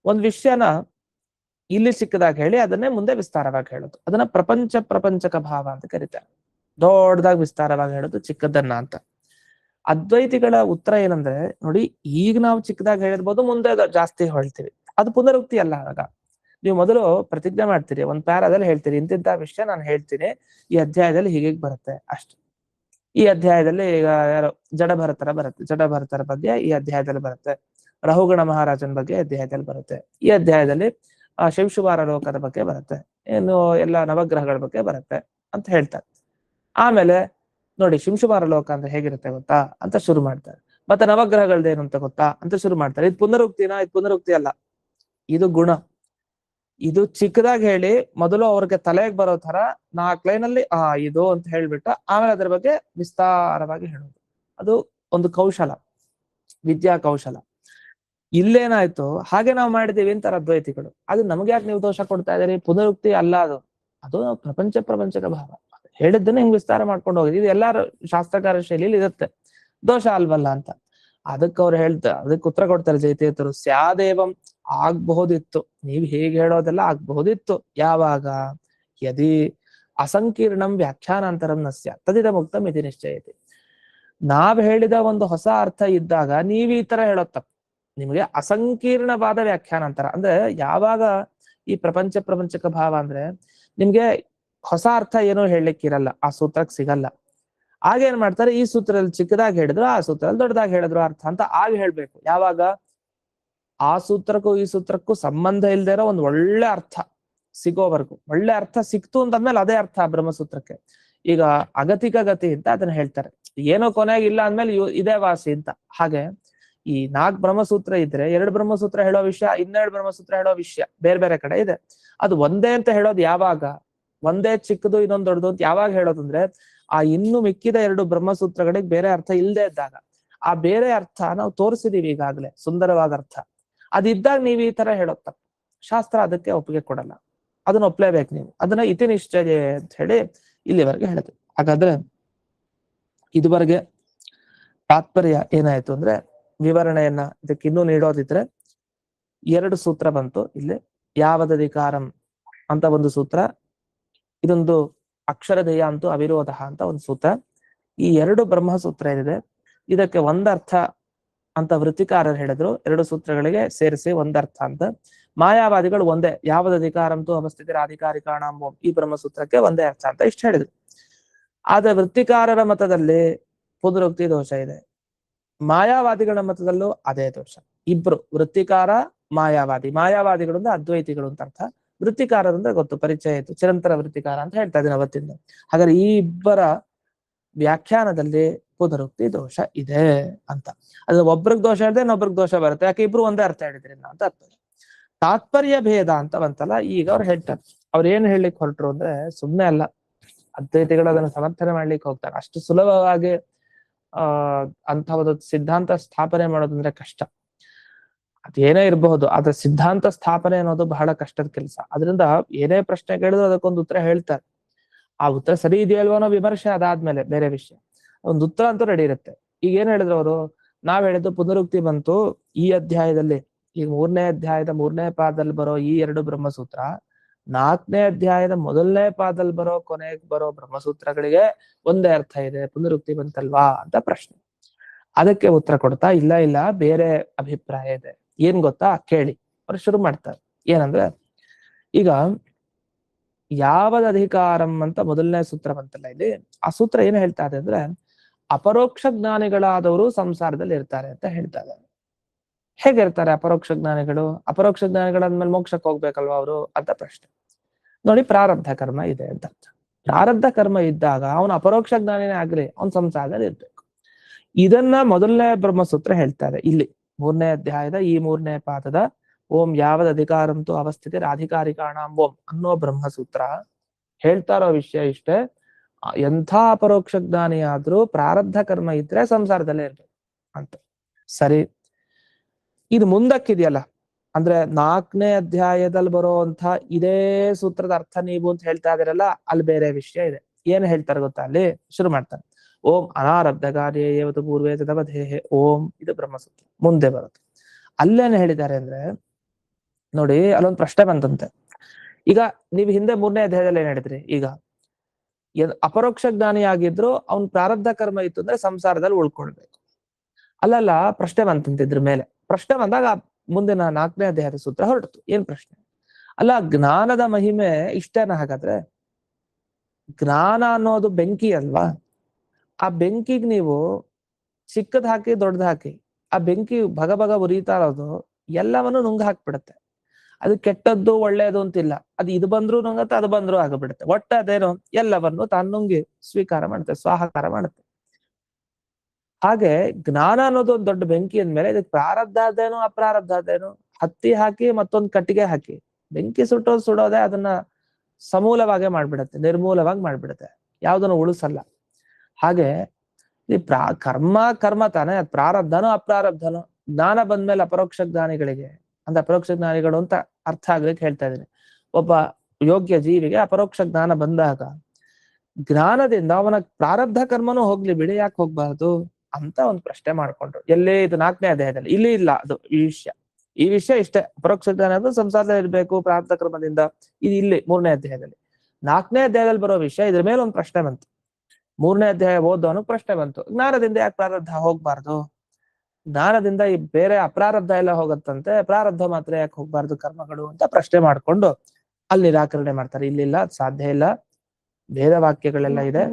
ಒಂದ್ ವಿಷಯನ ಇಲ್ಲಿ ಚಿಕ್ಕದಾಗಿ ಹೇಳಿ ಅದನ್ನೇ ಮುಂದೆ ವಿಸ್ತಾರವಾಗಿ ಹೇಳೋದು, ಅದನ್ನ ಪ್ರಪಂಚಕ ಭಾವ ಅಂತ ಕರೀತಾರೆ. ದೊಡ್ಡದಾಗಿ ವಿಸ್ತಾರವಾಗಿ ಹೇಳೋದು ಚಿಕ್ಕದನ್ನ ಅಂತ. ಅದ್ವೈತಿಗಳ ಉತ್ತರ ಏನಂದ್ರೆ, ನೋಡಿ ಈಗ ನಾವು ಚಿಕ್ಕದಾಗಿ ಹೇಳಿರ್ಬೋದು, ಮುಂದೆ ಜಾಸ್ತಿ ಹೇಳ್ತೀವಿ, ಅದು ಪುನರುಕ್ತಿ ಅಲ್ಲ. ಆಗ ನೀವು ಮೊದಲು ಪ್ರತಿಜ್ಞೆ ಮಾಡ್ತೀರಿ, ಒಂದ್ ಪ್ಯಾರಾದಲ್ಲಿ ಹೇಳ್ತೀರಿ, ಇಂತಿಂತ ವಿಷಯ ನಾನು ಹೇಳ್ತೀನಿ, ಈ ಅಧ್ಯಾಯದಲ್ಲಿ ಹೀಗೆ ಬರುತ್ತೆ ಅಷ್ಟೆ. ಈ ಅಧ್ಯಾಯದಲ್ಲಿ ಈಗ ಯಾರು ಜಡಭರತರ ಬರುತ್ತೆ, ಜಡಭರತರ ಬಗ್ಗೆ ಈ ಅಧ್ಯಾಯದಲ್ಲಿ ಬರುತ್ತೆ. ರಹುಗಣ ಮಹಾರಾಜನ ಬಗ್ಗೆ ಅಧ್ಯಾಯದಲ್ಲಿ ಬರುತ್ತೆ. ಈ ಅಧ್ಯಾಯದಲ್ಲಿ ಶಿವಶುಭಾರ ಲೋಕದ ಬಗ್ಗೆ ಬರುತ್ತೆ, ಏನು ಎಲ್ಲ ನವಗ್ರಹಗಳ ಬಗ್ಗೆ ಬರುತ್ತೆ ಅಂತ ಹೇಳ್ತಾರೆ. ಆಮೇಲೆ ನೋಡಿ ಶಿಂಶುಮಾರ ಲೋಕ ಅಂದ್ರೆ ಹೇಗಿರುತ್ತೆ ಗೊತ್ತಾ ಅಂತ ಶುರು ಮಾಡ್ತಾರೆ. ಮತ್ತೆ ನವಗ್ರಹಗಳದ್ದೇನು ಅಂತ ಗೊತ್ತಾ ಅಂತ ಶುರು ಮಾಡ್ತಾರೆ. ಇದು ಪುನರುಕ್ತಿನಾ? ಇದು ಪುನರುಕ್ತಿ ಅಲ್ಲ, ಇದು ಗುಣ. ಇದು ಚಿಕ್ಕದಾಗಿ ಹೇಳಿ ಮೊದಲು ಅವ್ರಿಗೆ ತಲೆಗೆ ಬರೋ ತರ 4 ಲೈನಲ್ಲಿ ಇದು ಅಂತ ಹೇಳ್ಬಿಟ್ಟು ಆಮೇಲೆ ಅದ್ರ ಬಗ್ಗೆ ವಿಸ್ತಾರವಾಗಿ ಹೇಳೋದು, ಅದು ಒಂದು ಕೌಶಲ, ವಿದ್ಯಾ ಕೌಶಲ. ಇಲ್ಲೇನಾಯ್ತು, ಹಾಗೆ ನಾವು ಮಾಡಿದೀವಿ ಅಂತಾರೆ ಅದ್ವೈತಿಗಳು. ಅದು ನಮ್ಗೆ ಯಾಕೆ ನೀವು ದೋಷ ಕೊಡ್ತಾ ಇದ್ದೀರಿ? ಪುನರುಕ್ತಿ ಅಲ್ಲ ಅದು, ಅದು ಪ್ರಪಂಚಕ ಭಾವ. ಹೇಳಿದ್ದನ್ನ ಹಿಂಗ್ ವಿಸ್ತಾರ ಮಾಡ್ಕೊಂಡು ಹೋಗಿದ್, ಇದು ಎಲ್ಲಾರು ಶಾಸ್ತ್ರಕಾರ ಶೈಲಿಯಲ್ಲಿ ಇರುತ್ತೆ, ದೋಷ ಅಲ್ವಲ್ಲ ಅಂತ. ಅದಕ್ಕೆ ಅವ್ರು ಅದಕ್ಕೆ ಉತ್ತರ ಕೊಡ್ತಾರೆ ಜೈತೀರ್ಥರು, ಸ್ಯಾದೇವಂ, ಆಗ್ಬಹುದಿತ್ತು, ನೀವ್ ಹೇಗೆ ಹೇಳೋದೆಲ್ಲ ಆಗ್ಬಹುದಿತ್ತು. ಯಾವಾಗ? ಯದಿ ಅಸಂಕೀರ್ಣಂ ವ್ಯಾಖ್ಯಾನಾಂತರಂ ನಸ್ಯ ತದಿದ ಮುಕ್ತಂ ಇತಿ ನಿಶ್ಚಯತೆ. ನಾವ್ ಹೇಳಿದ ಒಂದು ಹೊಸ ಅರ್ಥ ಇದ್ದಾಗ ನೀವ್ ಈ ತರ ಹೇಳೋದ್ ತಪ್ಪು. ನಿಮಗೆ ಅಸಂಕೀರ್ಣವಾದ ವ್ಯಾಖ್ಯಾನಾಂತರ ಅಂದ್ರೆ ಯಾವಾಗ ಈ ಪ್ರಪಂಚಕ ಭಾವ ಅಂದ್ರೆ ನಿಮ್ಗೆ ಹೊಸ ಅರ್ಥ ಏನೋ ಹೇಳಲಿಕ್ಕಿರಲ್ಲ, ಆ ಸೂತ್ರಕ್ಕೆ ಸಿಗಲ್ಲ. ಆಗೇನ್ ಮಾಡ್ತಾರೆ, ಈ ಸೂತ್ರದಲ್ಲಿ ಚಿಕ್ಕದಾಗಿ ಹೇಳಿದ್ರು ಆ ಸೂತ್ರದಲ್ಲಿ ದೊಡ್ಡದಾಗಿ ಹೇಳಿದ್ರು ಅರ್ಥ ಅಂತ ಆಗ ಹೇಳ್ಬೇಕು. ಯಾವಾಗ ಆ ಸೂತ್ರಕ್ಕೂ ಈ ಸೂತ್ರಕ್ಕೂ ಸಂಬಂಧ ಇಲ್ದೇ ಇರೋ ಒಂದು ಒಳ್ಳೆ ಅರ್ಥ ಸಿಗೋವರೆಗೂ, ಒಳ್ಳೆ ಅರ್ಥ ಸಿಕ್ತು ಅಂತಂದ್ಮೇಲೆ ಅದೇ ಅರ್ಥ ಬ್ರಹ್ಮಸೂತ್ರಕ್ಕೆ. ಈಗ ಅಗತಿಕ ಗತಿ ಅಂತ ಅದನ್ನ ಹೇಳ್ತಾರೆ, ಏನೋ ಕೊನೆಗೆ ಇಲ್ಲ ಅಂದ್ಮೇಲೆ ಇದೇ ವಾಸಿ ಅಂತ. ಹಾಗೆ ಈ 4 ಬ್ರಹ್ಮಸೂತ್ರ ಇದ್ರೆ 2 ಬ್ರಹ್ಮಸೂತ್ರ ಹೇಳೋ ವಿಷಯ, 2 ಬ್ರಹ್ಮಸೂತ್ರ ಹೇಳೋ ವಿಷಯ ಬೇರೆ ಬೇರೆ ಕಡೆ ಇದೆ. ಅದು ಒಂದೇ ಅಂತ ಹೇಳೋದು ಯಾವಾಗ, ಒಂದೇ ಚಿಕ್ಕದು ಇನ್ನೊಂದು ದೊಡ್ಡದು ಅಂತ ಯಾವಾಗ ಹೇಳೋದಂದ್ರೆ ಆ ಇನ್ನು ಮಿಕ್ಕಿದ 2 ಬ್ರಹ್ಮಸೂತ್ರಗಳಿಗೆ ಬೇರೆ ಅರ್ಥ ಇಲ್ಲದೆ ಇದ್ದಾಗ. ಆ ಬೇರೆ ಅರ್ಥ ನಾವು ತೋರಿಸಿದೀವಿ ಈಗಾಗಲೇ, ಸುಂದರವಾದ ಅರ್ಥ. ಅದಿದ್ದಾಗ ನೀವು ಈ ತರ ಹೇಳೋದ್ ತಪ್ಪು. ಶಾಸ್ತ್ರ ಅದಕ್ಕೆ ಒಪ್ಪಿಗೆ ಕೊಡಲ್ಲ, ಅದನ್ನ ಒಪ್ಲೇಬೇಕು ನೀವು. ಅದನ್ನ ಇತಿ ನಿಶ್ಚಯ ಅಂತ ಹೇಳಿ ಇಲ್ಲಿವರೆಗೆ ಹೇಳಿದ್ರು. ಹಾಗಾದ್ರೆ ಇದುವರೆಗೆ ತಾತ್ಪರ್ಯ ಏನಾಯ್ತು ಅಂದ್ರೆ, ವಿವರಣೆಯನ್ನ ಇದಕ್ಕೆ ಇನ್ನೂ ನೀಡೋದಿದ್ರೆ 2 ಸೂತ್ರ ಬಂತು ಇಲ್ಲಿ. ಯಾವದಧಿಕಾರಂ ಅಂತ ಒಂದು ಸೂತ್ರ, ಇದೊಂದು ಅಕ್ಷರದೇಯ ಅಂತೂ ಅವಿರೋಧ ಅಂತ ಒಂದು ಸೂತ್ರ. ಈ 2 ಬ್ರಹ್ಮಸೂತ್ರ ಏನಿದೆ ಇದಕ್ಕೆ ಒಂದರ್ಥ ಅಂತ ವೃತ್ತಿಕಾರರು ಹೇಳಿದ್ರು. 2 ಸೂತ್ರಗಳಿಗೆ ಸೇರಿಸಿ ಒಂದರ್ಥ ಅಂತ. ಮಾಯಾವಾದಿಗಳು ಒಂದೇ, ಯಾವದಧಿಕಾರಂತೂ ಅವಸ್ಥಿತಿ ಅಧಿಕಾರಿಕಾಣಾಂ ಓಂ, ಈ ಬ್ರಹ್ಮಸೂತ್ರಕ್ಕೆ ಒಂದೇ ಅರ್ಥ ಅಂತ ಇಷ್ಟು ಹೇಳಿದ್ರು. ಆದ್ರೆ ವೃತ್ತಿಕಾರರ ಮತದಲ್ಲಿ ಪುನರುಕ್ತಿ ದೋಷ ಇದೆ, ಮಾಯಾವಾದಿಗಳ ಮತದಲ್ಲೂ ಅದೇ ದೋಷ. ಇಬ್ರು, ವೃತ್ತಿಕಾರ ಮಾಯಾವಾದಿ. ಮಾಯಾವಾದಿಗಳು ಅಂದ್ರೆ ಅದ್ವೈತಿಗಳು ಅಂತ ಅರ್ಥ, ವೃತ್ತಿಕಾರರು ಅಂದ್ರೆ ಗೊತ್ತು, ಪರಿಚಯ ಆಯ್ತು, ಚಿರಂತರ ವೃತ್ತಿಕಾರ ಅಂತ ಹೇಳ್ತಾ ಇದ್ದೀನಿ ಅವತ್ತಿಂದ. ಹಾಗಾದ್ರೆ ಈ ಇಬ್ಬರ ವ್ಯಾಖ್ಯಾನದಲ್ಲಿ ಪುನರುಕ್ತಿ ದೋಷ ಇದೆ ಅಂತ. ಅದು ಒಬ್ರಿಗೆ ದೋಷ ಹೇಳಿದ್ರೆ ಇನ್ನೊಬ್ರಿಗೆ ದೋಷ ಬರುತ್ತೆ, ಯಾಕೆ ಇಬ್ರು ಒಂದೇ ಅರ್ಥ ಹೇಳಿದ್ರಿಂದ ಅಂತ ಅರ್ಥ. ತಾತ್ಪರ್ಯ ಭೇದ ಅಂತ ಬಂತಲ್ಲ, ಈಗ ಅವ್ರು ಹೇಳ್ತಾರೆ. ಅವ್ರು ಏನ್ ಹೇಳಲಿಕ್ಕೆ ಹೊರಟ್ರು ಅಂದ್ರೆ ಸುಮ್ನೆ ಅಲ್ಲ, ಅದ್ವೈತಿಗಳು ಅದನ್ನು ಸಮರ್ಥನೆ ಮಾಡ್ಲಿಕ್ಕೆ ಹೋಗ್ತಾರೆ. ಅಷ್ಟು ಸುಲಭವಾಗಿ ಅಂತ ಒಂದು ಸಿದ್ಧಾಂತ ಸ್ಥಾಪನೆ ಮಾಡೋದಂದ್ರೆ ಕಷ್ಟ. ಅದೇನೇ ಇರಬಹುದು, ಆದ್ರೆ ಸಿದ್ಧಾಂತ ಸ್ಥಾಪನೆ ಅನ್ನೋದು ಬಹಳ ಕಷ್ಟದ ಕೆಲಸ. ಅದರಿಂದ ಏನೇ ಪ್ರಶ್ನೆ ಕೇಳಿದ್ರು ಅದಕ್ಕೊಂದು ಉತ್ತರ ಹೇಳ್ತಾರೆ. ಆ ಉತ್ತರ ಸರಿ ಇದೆಯಲ್ವೋ ಅನ್ನೋ ವಿಮರ್ಶೆ ಅದಾದ್ಮೇಲೆ ಬೇರೆ ವಿಷಯ. ಒಂದು ಉತ್ತರ ಅಂತೂ ರೆಡಿ ಇರುತ್ತೆ. ಈಗ ಏನ್ ಹೇಳಿದ್ರು ಅವರು, ನಾವ್ ಹೇಳಿದ್ದು ಪುನರುಕ್ತಿ ಬಂತು ಈ ಅಧ್ಯಾಯದಲ್ಲಿ, ಈಗ 3ನೇ ಅಧ್ಯಾಯದ 3ನೇ ಪಾದದಲ್ಲಿ ಬರೋ ಈ 2 ಬ್ರಹ್ಮಸೂತ್ರ 4ನೇ ಅಧ್ಯಾಯದ 1ನೇ ಪಾದದಲ್ಲಿ ಬರೋ ಕೊನೆಗೆ ಬರೋ ಬ್ರಹ್ಮಸೂತ್ರಗಳಿಗೆ ಒಂದೇ ಅರ್ಥ ಇದೆ, ಪುನರುಕ್ತಿ ಬಂತಲ್ವಾ ಅಂತ ಪ್ರಶ್ನೆ. ಅದಕ್ಕೆ ಉತ್ತರ ಕೊಡ್ತಾ, ಇಲ್ಲ ಇಲ್ಲ ಬೇರೆ ಅಭಿಪ್ರಾಯ ಇದೆ. ಏನ್ ಗೊತ್ತಾ ಕೇಳಿ. ಅವ್ರು ಶುರು ಮಾಡ್ತಾರೆ. ಏನಂದ್ರೆ, ಈಗ ಯಾವದ ಅಧಿಕಾರಂ ಅಂತ 1ನೇ ಸೂತ್ರ ಬಂತಲ್ಲ ಇಲ್ಲಿ, ಆ ಸೂತ್ರ ಏನ್ ಹೇಳ್ತಾ ಇದೆ ಅಂದ್ರೆ, ಅಪರೋಕ್ಷ ಜ್ಞಾನಿಗಳಾದವರು ಸಂಸಾರದಲ್ಲಿ ಇರ್ತಾರೆ ಅಂತ ಹೇಳ್ತಾ ಇದ್ದಾರೆ. ಹೇಗಿರ್ತಾರೆ ಅಪರೋಕ್ಷ ಜ್ಞಾನಿಗಳು? ಅಪರೋಕ್ಷ ಜ್ಞಾನಿಗಳಾದ್ಮೇಲೆ ಮೋಕ್ಷಕ್ಕೆ ಹೋಗ್ಬೇಕಲ್ವಾ ಅವರು ಅಂತ ಪ್ರಶ್ನೆ. ನೋಡಿ, ಪ್ರಾರಬ್ಧ ಕರ್ಮ ಇದೆ ಅಂತ ಅರ್ಥ. ಪ್ರಾರಬ್ಧ ಕರ್ಮ ಇದ್ದಾಗ ಅವನು ಅಪರೋಕ್ಷ ಜ್ಞಾನಿನೇ ಆಗ್ಲಿ, ಅವನ್ ಸಂಸಾರದಲ್ಲಿ ಇರ್ಬೇಕು. ಇದನ್ನ 1ನೇ ಬ್ರಹ್ಮಸೂತ್ರ ಹೇಳ್ತಾರೆ ಇಲ್ಲಿ 3ನೇ ಅಧ್ಯಾಯದ ಈ 3ನೇ ಪಾದದ ಓಂ ಯಾವದ ಅಧಿಕಾರಂತೂ ಅವಸ್ಥಿತಿ ಅಧಿಕಾರಿಕಾಣಾಂ ಓಂ ಅನ್ನೋ ಬ್ರಹ್ಮಸೂತ್ರ ಹೇಳ್ತಾ ಇರೋ ವಿಷಯ ಇಷ್ಟೇ. ಎಂಥ ಅಪರೋಕ್ಷ ಜ್ಞಾನಿ ಆದ್ರೂ ಪ್ರಾರಬ್ಧ ಕರ್ಮ ಇದ್ರೆ ಸಂಸಾರದಲ್ಲೇ ಇರ್ಬೇಕು ಅಂತ. ಸರಿ, ಇದು ಮುಂದಕ್ಕಿದೆಯಲ್ಲ, ಅಂದ್ರೆ 4ನೇ ಅಧ್ಯಾಯದಲ್ಲಿ ಬರುವಂತ ಇದೇ ಸೂತ್ರದ ಅರ್ಥ ನೀವು ಅಂತ ಹೇಳ್ತಾ ಇದಿರಲ್ಲ, ಅಲ್ಲಿ ಬೇರೆ ವಿಷಯ ಇದೆ. ಏನ್ ಹೇಳ್ತಾರೆ ಗೊತ್ತಾ, ಅಲ್ಲಿ ಶುರು ಮಾಡ್ತಾರೆ. ಓಂ ಅನಾರಬ್ಧ ಕಾರ್ಯ ಏವತು ಪೂರ್ವೇ ತದವಧೇಹೆ ಓಂ, ಇದು ಬ್ರಹ್ಮಸೂತ್ರ ಮುಂದೆ ಬರುತ್ತೆ. ಅಲ್ಲೇನು ಹೇಳಿದ್ದಾರೆ ಅಂದ್ರೆ, ನೋಡಿ ಅಲ್ಲೊಂದು ಪ್ರಶ್ನೆ ಬಂತಂತೆ. ಈಗ ನೀವು ಹಿಂದೆ 3ನೇ ಅಧ್ಯಾಯದಲ್ಲಿ ಏನ್ ಹೇಳಿದ್ರಿ, ಈಗ ಅಪರೋಕ್ಷ ಜ್ಞಾನಿ ಆಗಿದ್ರು ಅವ್ನ್ ಪ್ರಾರಬ್ಧ ಕರ್ಮ ಇತ್ತು ಅಂದ್ರೆ ಸಂಸಾರದಲ್ಲಿ ಉಳ್ಕೊಳ್ಬೇಕು. ಅಲ್ಲಲ್ಲ ಪ್ರಶ್ನೆ ಬಂತಂತೆ ಇದ್ರ ಮೇಲೆ. ಪ್ರಶ್ನೆ ಬಂದಾಗ ಮುಂದಿನ 4ನೇ ಅಧ್ಯಾಯದ ಸೂತ್ರ ಹೊರಟಿತು. ಏನ್ ಪ್ರಶ್ನೆ? ಅಲ್ಲ, ಜ್ಞಾನದ ಮಹಿಮೆ ಇಷ್ಟೇನ? ಹಾಗಾದ್ರೆ ಜ್ಞಾನ ಅನ್ನೋದು ಬೆಂಕಿ ಅಲ್ವಾ? ಆ ಬೆಂಕಿಗೆ ನೀವು ಚಿಕ್ಕದ್ ಹಾಕಿ ದೊಡ್ಡದ್ ಹಾಕಿ ಆ ಬೆಂಕಿ ಭಗ ಭಗ ಉರಿತಾ ಇರೋದು ಎಲ್ಲವನ್ನು ನುಂಗ್ ಹಾಕ್ಬಿಡುತ್ತೆ. ಅದು ಕೆಟ್ಟದ್ದು ಒಳ್ಳೆಯದು ಅಂತಿಲ್ಲ. ಅದು ಇದು ಬಂದ್ರು ನುಂಗತ್ತೆ, ಅದು ಬಂದ್ರು ಆಗಬಿಡುತ್ತೆ. ಒಟ್ಟ ಅದೇನು ಎಲ್ಲವನ್ನು ತಾನು ನುಂಗಿ ಸ್ವೀಕಾರ ಮಾಡುತ್ತೆ, ಸ್ವಾಹಾಕಾರ ಮಾಡುತ್ತೆ. ಹಾಗೆ ಜ್ಞಾನ ಅನ್ನೋದು ಒಂದು ದೊಡ್ಡ ಬೆಂಕಿ ಅಂದ್ಮೇಲೆ ಇದಕ್ಕೆ ಪ್ರಾರಬ್ಧ ಅದೇನು ಅಪ್ರಾರಬ್ಧ ಅದೇನು, ಹತ್ತಿ ಹಾಕಿ ಮತ್ತೊಂದು ಕಟ್ಟಿಗೆ ಹಾಕಿ ಬೆಂಕಿ ಸುಡೋದೇ ಅದನ್ನ ಸಮೂಲವಾಗಿ ಮಾಡ್ಬಿಡತ್ತೆ, ನಿರ್ಮೂಲವಾಗಿ ಮಾಡ್ಬಿಡುತ್ತೆ, ಯಾವ್ದನ್ನು ಉಳಿಸಲ್ಲ. ಹಾಗೆ ಈ ಕರ್ಮ ತಾನೇ, ಅದು ಪ್ರಾರಬ್ಧನೋ ಅಪ್ರಾರಬ್ಧನೋ. ಜ್ಞಾನ ಬಂದ್ಮೇಲೆ ಅಪರೋಕ್ಷ ಜ್ಞಾನಿಗಳಿಗೆ ಅಂದ್ರೆ ಅಪರೋಕ್ಷ ಜ್ಞಾನಿಗಳು ಅಂತ ಅರ್ಥ ಆಗ್ಲಿಕ್ಕೆ ಹೇಳ್ತಾ ಇದ್ದೀನಿ. ಒಬ್ಬ ಯೋಗ್ಯ ಜೀವಿಗೆ ಅಪರೋಕ್ಷ ಜ್ಞಾನ ಬಂದಾಗ ಜ್ಞಾನದಿಂದ ಅವನ ಪ್ರಾರಬ್ಧ ಕರ್ಮನೂ ಹೋಗ್ಲಿ ಬಿಡಿ, ಯಾಕೆ ಹೋಗ್ಬಾರ್ದು ಅಂತ ಒಂದು ಪ್ರಶ್ನೆ ಮಾಡ್ಕೊಂಡ್ರು. ಎಲ್ಲೇ ಇದು 4ನೇ ಅಧ್ಯಾಯದಲ್ಲಿ, ಇಲ್ಲಿ ಇಲ್ಲ ಅದು ಈ ವಿಷಯ ಇಷ್ಟೇ. ಅಪರೋಕ್ಷ ಜ್ಞಾನ ಅಂದ್ರೆ ಸಂಸಾರದಲ್ಲಿ ಇರ್ಬೇಕು ಪ್ರಾರಬ್ಧ ಕರ್ಮದಿಂದ, ಇದು ಇಲ್ಲಿ 3ನೇ ಅಧ್ಯಾಯದಲ್ಲಿ. 4ನೇ ಅಧ್ಯಾಯದಲ್ಲಿ ಬರೋ ವಿಷಯ ಇದ್ರ ಮೇಲೆ ಒಂದು ಪ್ರಶ್ನೆ ಬಂತು. 3ನೇ ಅಧ್ಯಾಯ ಓದೋನು ಪ್ರಶ್ನೆ ಬಂತು, ಜ್ಞಾನದಿಂದ ಯಾಕೆ ಪ್ರಾರಬ್ಧ ಹೋಗ್ಬಾರ್ದು, ಜ್ಞಾನದಿಂದ ಈ ಬೇರೆ ಅಪ್ರಾರಬ್ಧ ಎಲ್ಲ ಹೋಗತ್ತಂತೆ, ಪ್ರಾರಬ್ಧ ಮಾತ್ರ ಯಾಕೆ ಹೋಗ್ಬಾರ್ದು ಕರ್ಮಗಳು ಅಂತ ಪ್ರಶ್ನೆ ಮಾಡ್ಕೊಂಡು ಅಲ್ಲಿ ನಿರಾಕರಣೆ ಮಾಡ್ತಾರೆ. ಇಲ್ಲಿಲ್ಲ, ಸಾಧ್ಯ ಇಲ್ಲ, ವೇದ ವಾಕ್ಯಗಳೆಲ್ಲ ಇದೆ,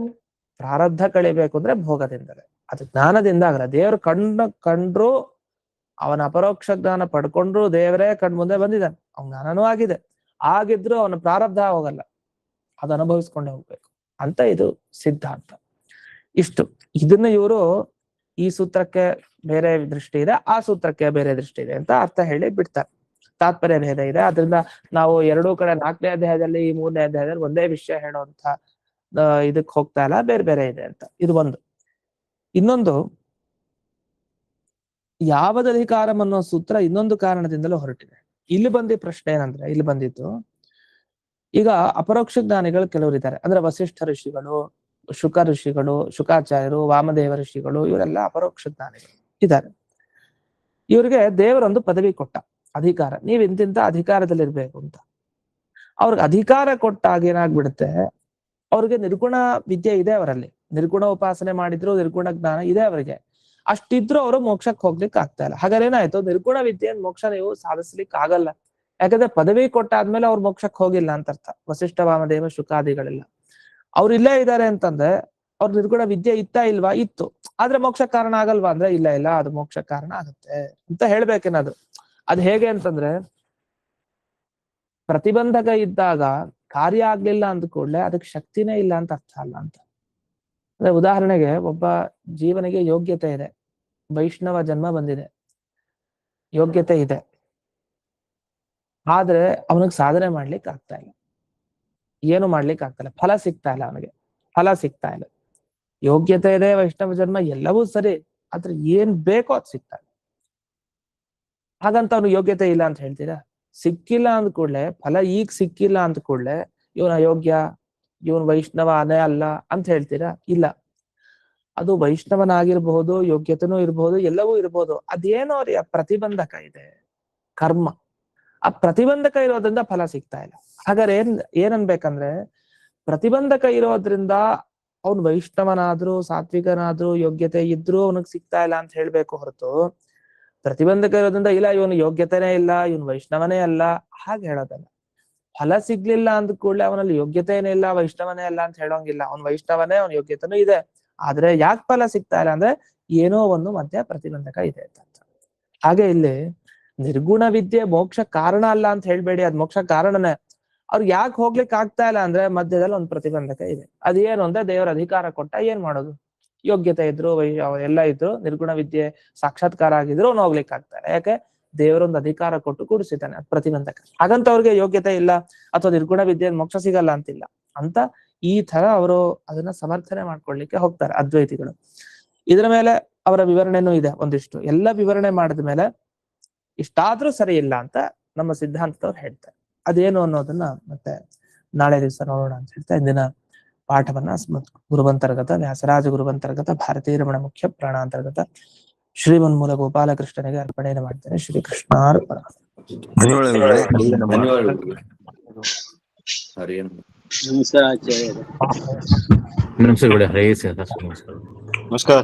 ಪ್ರಾರಬ್ಧ ಕಳಿಬೇಕು ಅಂದ್ರೆ ಭೋಗದಿಂದಲೇ, ಅದು ಜ್ಞಾನದಿಂದ ಆಗಲ್ಲ. ದೇವರು ಕಂಡ್ರು, ಅವನ ಅಪರೋಕ್ಷ ಜ್ಞಾನ ಪಡ್ಕೊಂಡ್ರು, ದೇವರೇ ಕಣ್ಮುಂದೆ ಬಂದಿದ್ದಾನೆ, ಅವನ ಜ್ಞಾನನೂ ಆಗಿದೆ, ಆಗಿದ್ರು ಅವನ ಪ್ರಾರಬ್ಧ ಹೋಗಲ್ಲ, ಅದು ಅನುಭವಿಸ್ಕೊಂಡೇ ಹೋಗ್ಬೇಕು ಅಂತ ಇದು ಸಿದ್ಧಾಂತ. ಇಷ್ಟು ಇದನ್ನ ಇವರು ಈ ಸೂತ್ರಕ್ಕೆ ಬೇರೆ ದೃಷ್ಟಿ ಇದೆ, ಆ ಸೂತ್ರಕ್ಕೆ ಬೇರೆ ದೃಷ್ಟಿ ಇದೆ ಅಂತ ಅರ್ಥ ಹೇಳಿ ಬಿಡ್ತಾರೆ. ತಾತ್ಪರ್ಯ ಭೇದ ಇದೆ. ಅದರಿಂದ ನಾವು ಎರಡೂ ಕಡೆ 4ನೇ ಅಧ್ಯಾಯದಲ್ಲಿ 3ನೇ ಅಧ್ಯಾಯದಲ್ಲಿ ಒಂದೇ ವಿಷಯ ಹೇಳುವಂತ ಇದಕ್ ಹೋಗ್ತಾ ಇಲ್ಲ, ಬೇರೆ ಬೇರೆ ಇದೆ ಅಂತ. ಇದು ಒಂದು. ಇನ್ನೊಂದು, ಯಾವದಧಿಕಾರಂ ಅನ್ನೋ ಸೂತ್ರ ಇನ್ನೊಂದು ಕಾರಣದಿಂದಲೂ ಹೊರಟಿದೆ. ಇಲ್ಲಿ ಬಂದಿ ಪ್ರಶ್ನೆ ಏನಂದ್ರೆ, ಇಲ್ಲಿ ಬಂದಿದ್ದು ಈಗ ಅಪರೋಕ್ಷ ಜ್ಞಾನಿಗಳು ಕೆಲವರು ಇದ್ದಾರೆ, ಅಂದ್ರೆ ವಸಿಷ್ಠ ಋಷಿಗಳು, ಶುಕ ಋಷಿಗಳು, ಶುಕಾಚಾರ್ಯರು, ವಾಮದೇವ ಋಷಿಗಳು, ಇವರೆಲ್ಲ ಅಪರೋಕ್ಷ ಜ್ಞಾನಿಗಳು ಇದ್ದಾರೆ. ಇವರಿಗೆ ದೇವರೊಂದು ಪದವಿ ಕೊಟ್ಟ, ಅಧಿಕಾರ, ನೀವ್ ಇಂತಿಂತ ಅಧಿಕಾರದಲ್ಲಿ ಇರ್ಬೇಕು ಅಂತ. ಅವ್ರಿಗೆ ಅಧಿಕಾರ ಕೊಟ್ಟಾಗ ಏನಾಗ್ಬಿಡುತ್ತೆ, ಅವ್ರಿಗೆ ನಿರ್ಗುಣ ವಿದ್ಯೆ ಇದೆ, ಅವರಲ್ಲಿ ನಿರ್ಗುಣ ಉಪಾಸನೆ ಮಾಡಿದ್ರು, ನಿರ್ಗುಣ ಜ್ಞಾನ ಇದೆ ಅವರಿಗೆ, ಅಷ್ಟಿದ್ರು ಅವರು ಮೋಕ್ಷಕ್ಕೆ ಹೋಗ್ಲಿಕ್ಕೆ ಆಗ್ತಾ ಇಲ್ಲ. ಹಾಗಾದ್ರೆ ಏನಾಯ್ತು, ನಿರ್ಗುಣ ವಿದ್ಯೆಯನ್ನು ಮೋಕ್ಷ ನೀವು ಸಾಧಿಸ್ಲಿಕ್ಕೆ ಆಗಲ್ಲ. ಯಾಕಂದ್ರೆ ಪದವಿ ಕೊಟ್ಟಾದ್ಮೇಲೆ ಅವ್ರು ಮೋಕ್ಷಕ್ಕೆ ಹೋಗಿಲ್ಲ ಅಂತ ಅರ್ಥ. ವಸಿಷ್ಠ, ವಾಮದೇವ, ಶುಕಾದಿಗಳೆಲ್ಲ ಅವ್ರು ಇಲ್ಲೇ ಇದ್ದಾರೆ ಅಂತಂದ್ರೆ ಅವ್ರ ನಿರ್ಗುಣ ವಿದ್ಯೆ ಇಲ್ವಾ? ಇತ್ತು, ಆದ್ರೆ ಮೋಕ್ಷ ಕಾರಣ ಆಗಲ್ವಾ ಅಂದ್ರೆ ಇಲ್ಲ, ಅದು ಮೋಕ್ಷ ಕಾರಣ ಆಗುತ್ತೆ ಅಂತ ಹೇಳ್ಬೇಕೇನಾದ್ರು. ಅದ್ ಹೇಗೆ ಅಂತಂದ್ರೆ, ಪ್ರತಿಬಂಧಕ ಇದ್ದಾಗ ಕಾರ್ಯ ಆಗ್ಲಿಲ್ಲ ಅಂದ ಕೂಡಲೇ ಅದಕ್ಕೆ ಶಕ್ತಿನೇ ಇಲ್ಲ ಅಂತ ಅರ್ಥ ಅಲ್ಲ ಅಂತ. ಅಂದ್ರೆ ಉದಾಹರಣೆಗೆ, ಒಬ್ಬ ಜೀವನಿಗೆ ಯೋಗ್ಯತೆ ಇದೆ, ವೈಷ್ಣವ ಜನ್ಮ ಬಂದಿದೆ, ಯೋಗ್ಯತೆ ಇದೆ, ಆದ್ರೆ ಅವನಿಗೆ ಸಾಧನೆ ಮಾಡ್ಲಿಕ್ಕೆ ಆಗ್ತಾ ಇಲ್ಲ, ಏನು ಮಾಡ್ಲಿಕ್ಕೆ ಆಗ್ತಾ ಇಲ್ಲ, ಫಲ ಸಿಗ್ತಾ ಇಲ್ಲ, ಅವನಿಗೆ ಫಲ ಸಿಗ್ತಾ ಇಲ್ಲ. ಯೋಗ್ಯತೆ ಇದೆ, ವೈಷ್ಣವ ಜನ್ಮ ಎಲ್ಲವೂ ಸರಿ, ಆದ್ರೆ ಏನ್ ಬೇಕೋ ಅದು ಸಿಗ್ತಾ ಇಲ್ಲ. ಹಾಗಂತ ಅವ್ನು ಯೋಗ್ಯತೆ ಇಲ್ಲ ಅಂತ ಹೇಳ್ತೀರಾ? ಸಿಕ್ಕಿಲ್ಲ ಅಂದ ಕೂಡ್ಲೆ, ಫಲ ಈಗ ಸಿಕ್ಕಿಲ್ಲ ಅಂದ ಕೂಡ್ಲೆ ಇವನ ಅಯೋಗ್ಯ, ಇವನ್ ವೈಷ್ಣವನೇ ಅಲ್ಲ ಅಂತ ಹೇಳ್ತೀರಾ? ಇಲ್ಲ, ಅದು ವೈಷ್ಣವನಾಗಿರ್ಬಹುದು, ಯೋಗ್ಯತೆನೂ ಇರ್ಬಹುದು, ಎಲ್ಲವೂ ಇರ್ಬೋದು, ಅದೇನೋ ಅವ್ರಿಗೆ ಪ್ರತಿಬಂಧಕ ಇದೆ, ಕರ್ಮ. ಆ ಪ್ರತಿಬಂಧಕ ಇರೋದ್ರಿಂದ ಫಲ ಸಿಗ್ತಾ ಇಲ್ಲ. ಹಾಗಾದ್ರೆ ಏನನ್ಬೇಕಂದ್ರೆ, ಪ್ರತಿಬಂಧಕ ಇರೋದ್ರಿಂದ ಅವ್ನು ವೈಷ್ಣವನಾದ್ರೂ, ಸಾತ್ವಿಕನಾದ್ರೂ, ಯೋಗ್ಯತೆ ಇದ್ರೂ ಅವನಿಗೆ ಸಿಗ್ತಾ ಇಲ್ಲ ಅಂತ ಹೇಳ್ಬೇಕು ಹೊರತು, ಪ್ರತಿಬಂಧಕ ಇರೋದ್ರಿಂದ ಇಲ್ಲ ಇವನು ಯೋಗ್ಯತೆನೇ ಇಲ್ಲ, ಇವನು ವೈಷ್ಣವನೇ ಅಲ್ಲ, ಹಾಗೆ ಹೇಳೋದಲ್ಲ. ಫಲ ಸಿಗ್ಲಿಲ್ಲ ಅಂದ ಕೂಡಲೇ ಅವನಲ್ಲಿ ಯೋಗ್ಯತೆನೇ ಇಲ್ಲ, ವೈಷ್ಣವನೇ ಅಲ್ಲ ಅಂತ ಹೇಳೋಂಗಿಲ್ಲ. ಅವ್ನು ವೈಷ್ಣವನೇ, ಅವ್ನ ಯೋಗ್ಯತೆನೂ ಇದೆ, ಆದ್ರೆ ಯಾಕೆ ಫಲ ಸಿಗ್ತಾ ಇಲ್ಲ ಅಂದ್ರೆ ಏನೋ ಒಂದು ಮಧ್ಯ ಪ್ರತಿಬಂಧಕ ಇದೆ ಅಂತ. ಹಾಗೆ ಇಲ್ಲಿ ನಿರ್ಗುಣ ವಿದ್ಯೆ ಮೋಕ್ಷ ಕಾರಣ ಅಲ್ಲ ಅಂತ ಹೇಳ್ಬೇಡಿ, ಅದ್ ಮೋಕ್ಷ ಕಾರಣನೇ. ಅವ್ರಿಗೆ ಯಾಕೆ ಹೋಗ್ಲಿಕ್ಕೆ ಆಗ್ತಾ ಇಲ್ಲ ಅಂದ್ರೆ ಮಧ್ಯದಲ್ಲಿ ಒಂದು ಪ್ರತಿಬಂಧಕ ಇದೆ. ಅದೇನು ಅಂದ್ರೆ ದೇವರ ಅಧಿಕಾರ ಕೊಟ್ಟ, ಏನ್ ಮಾಡೋದು, ಯೋಗ್ಯತೆ ಇದ್ರು, ಎಲ್ಲ ಇದ್ರು, ನಿರ್ಗುಣ ವಿದ್ಯೆ ಸಾಕ್ಷಾತ್ಕಾರ ಆಗಿದ್ರು ಅವ್ನು ಹೋಗ್ಲಿಕ್ಕೆ ಆಗ್ತಾ ಇಲ್ಲ. ಯಾಕೆ, ದೇವರೊಂದು ಅಧಿಕಾರ ಕೊಟ್ಟು ಕೂಡಿಸಿದ್ದಾನೆ, ಅದ್ ಪ್ರತಿಬಂಧಕ. ಹಾಗಂತ ಅವ್ರಿಗೆ ಯೋಗ್ಯತೆ ಇಲ್ಲ ಅಥವಾ ನಿರ್ಗುಣ ವಿದ್ಯೆ ಮೋಕ್ಷ ಸಿಗಲ್ಲ ಅಂತಿಲ್ಲ ಅಂತ ಈ ತರ ಅವರು ಅದನ್ನ ಸಮರ್ಥನೆ ಮಾಡ್ಕೊಳ್ಲಿಕ್ಕೆ ಹೋಗ್ತಾರೆ ಅದ್ವೈತಿಗಳು. ಇದರ ಮೇಲೆ ಅವರ ವಿವರಣೆನೂ ಇದೆ ಒಂದಿಷ್ಟು. ಎಲ್ಲ ವಿವರಣೆ ಮಾಡಿದ ಮೇಲೆ ಇಷ್ಟಾದ್ರೂ ಸರಿ ಇಲ್ಲ ಅಂತ ನಮ್ಮ ಸಿದ್ಧಾಂತದವ್ರು ಹೇಳ್ತಾರೆ. ಅದೇನು ಅನ್ನೋದನ್ನ ಮತ್ತೆ ನಾಳೆ ದಿವಸ ನೋಡೋಣ ಅಂತ ಹೇಳ್ತಾ ಇಂದಿನ ಪಾಠವನ್ನ ಗುರುವಂತರ್ಗತ ವ್ಯಾಸರಾಜ ಗುರುವಂತರ್ಗತ ಭಾರತೀಯ ರಮಣ ಮುಖ್ಯ ಪ್ರಾಣಾಂತರ್ಗತ ಶ್ರೀಮನ್ಮೂಲ ಗೋಪಾಲಕೃಷ್ಣನಿಗೆ ಅರ್ಪಣೆಯನ್ನು ಮಾಡ್ತೇನೆ. ಶ್ರೀಕೃಷ್ಣಾರ್ಪಣ. ನಮಸ್ಕಾರ.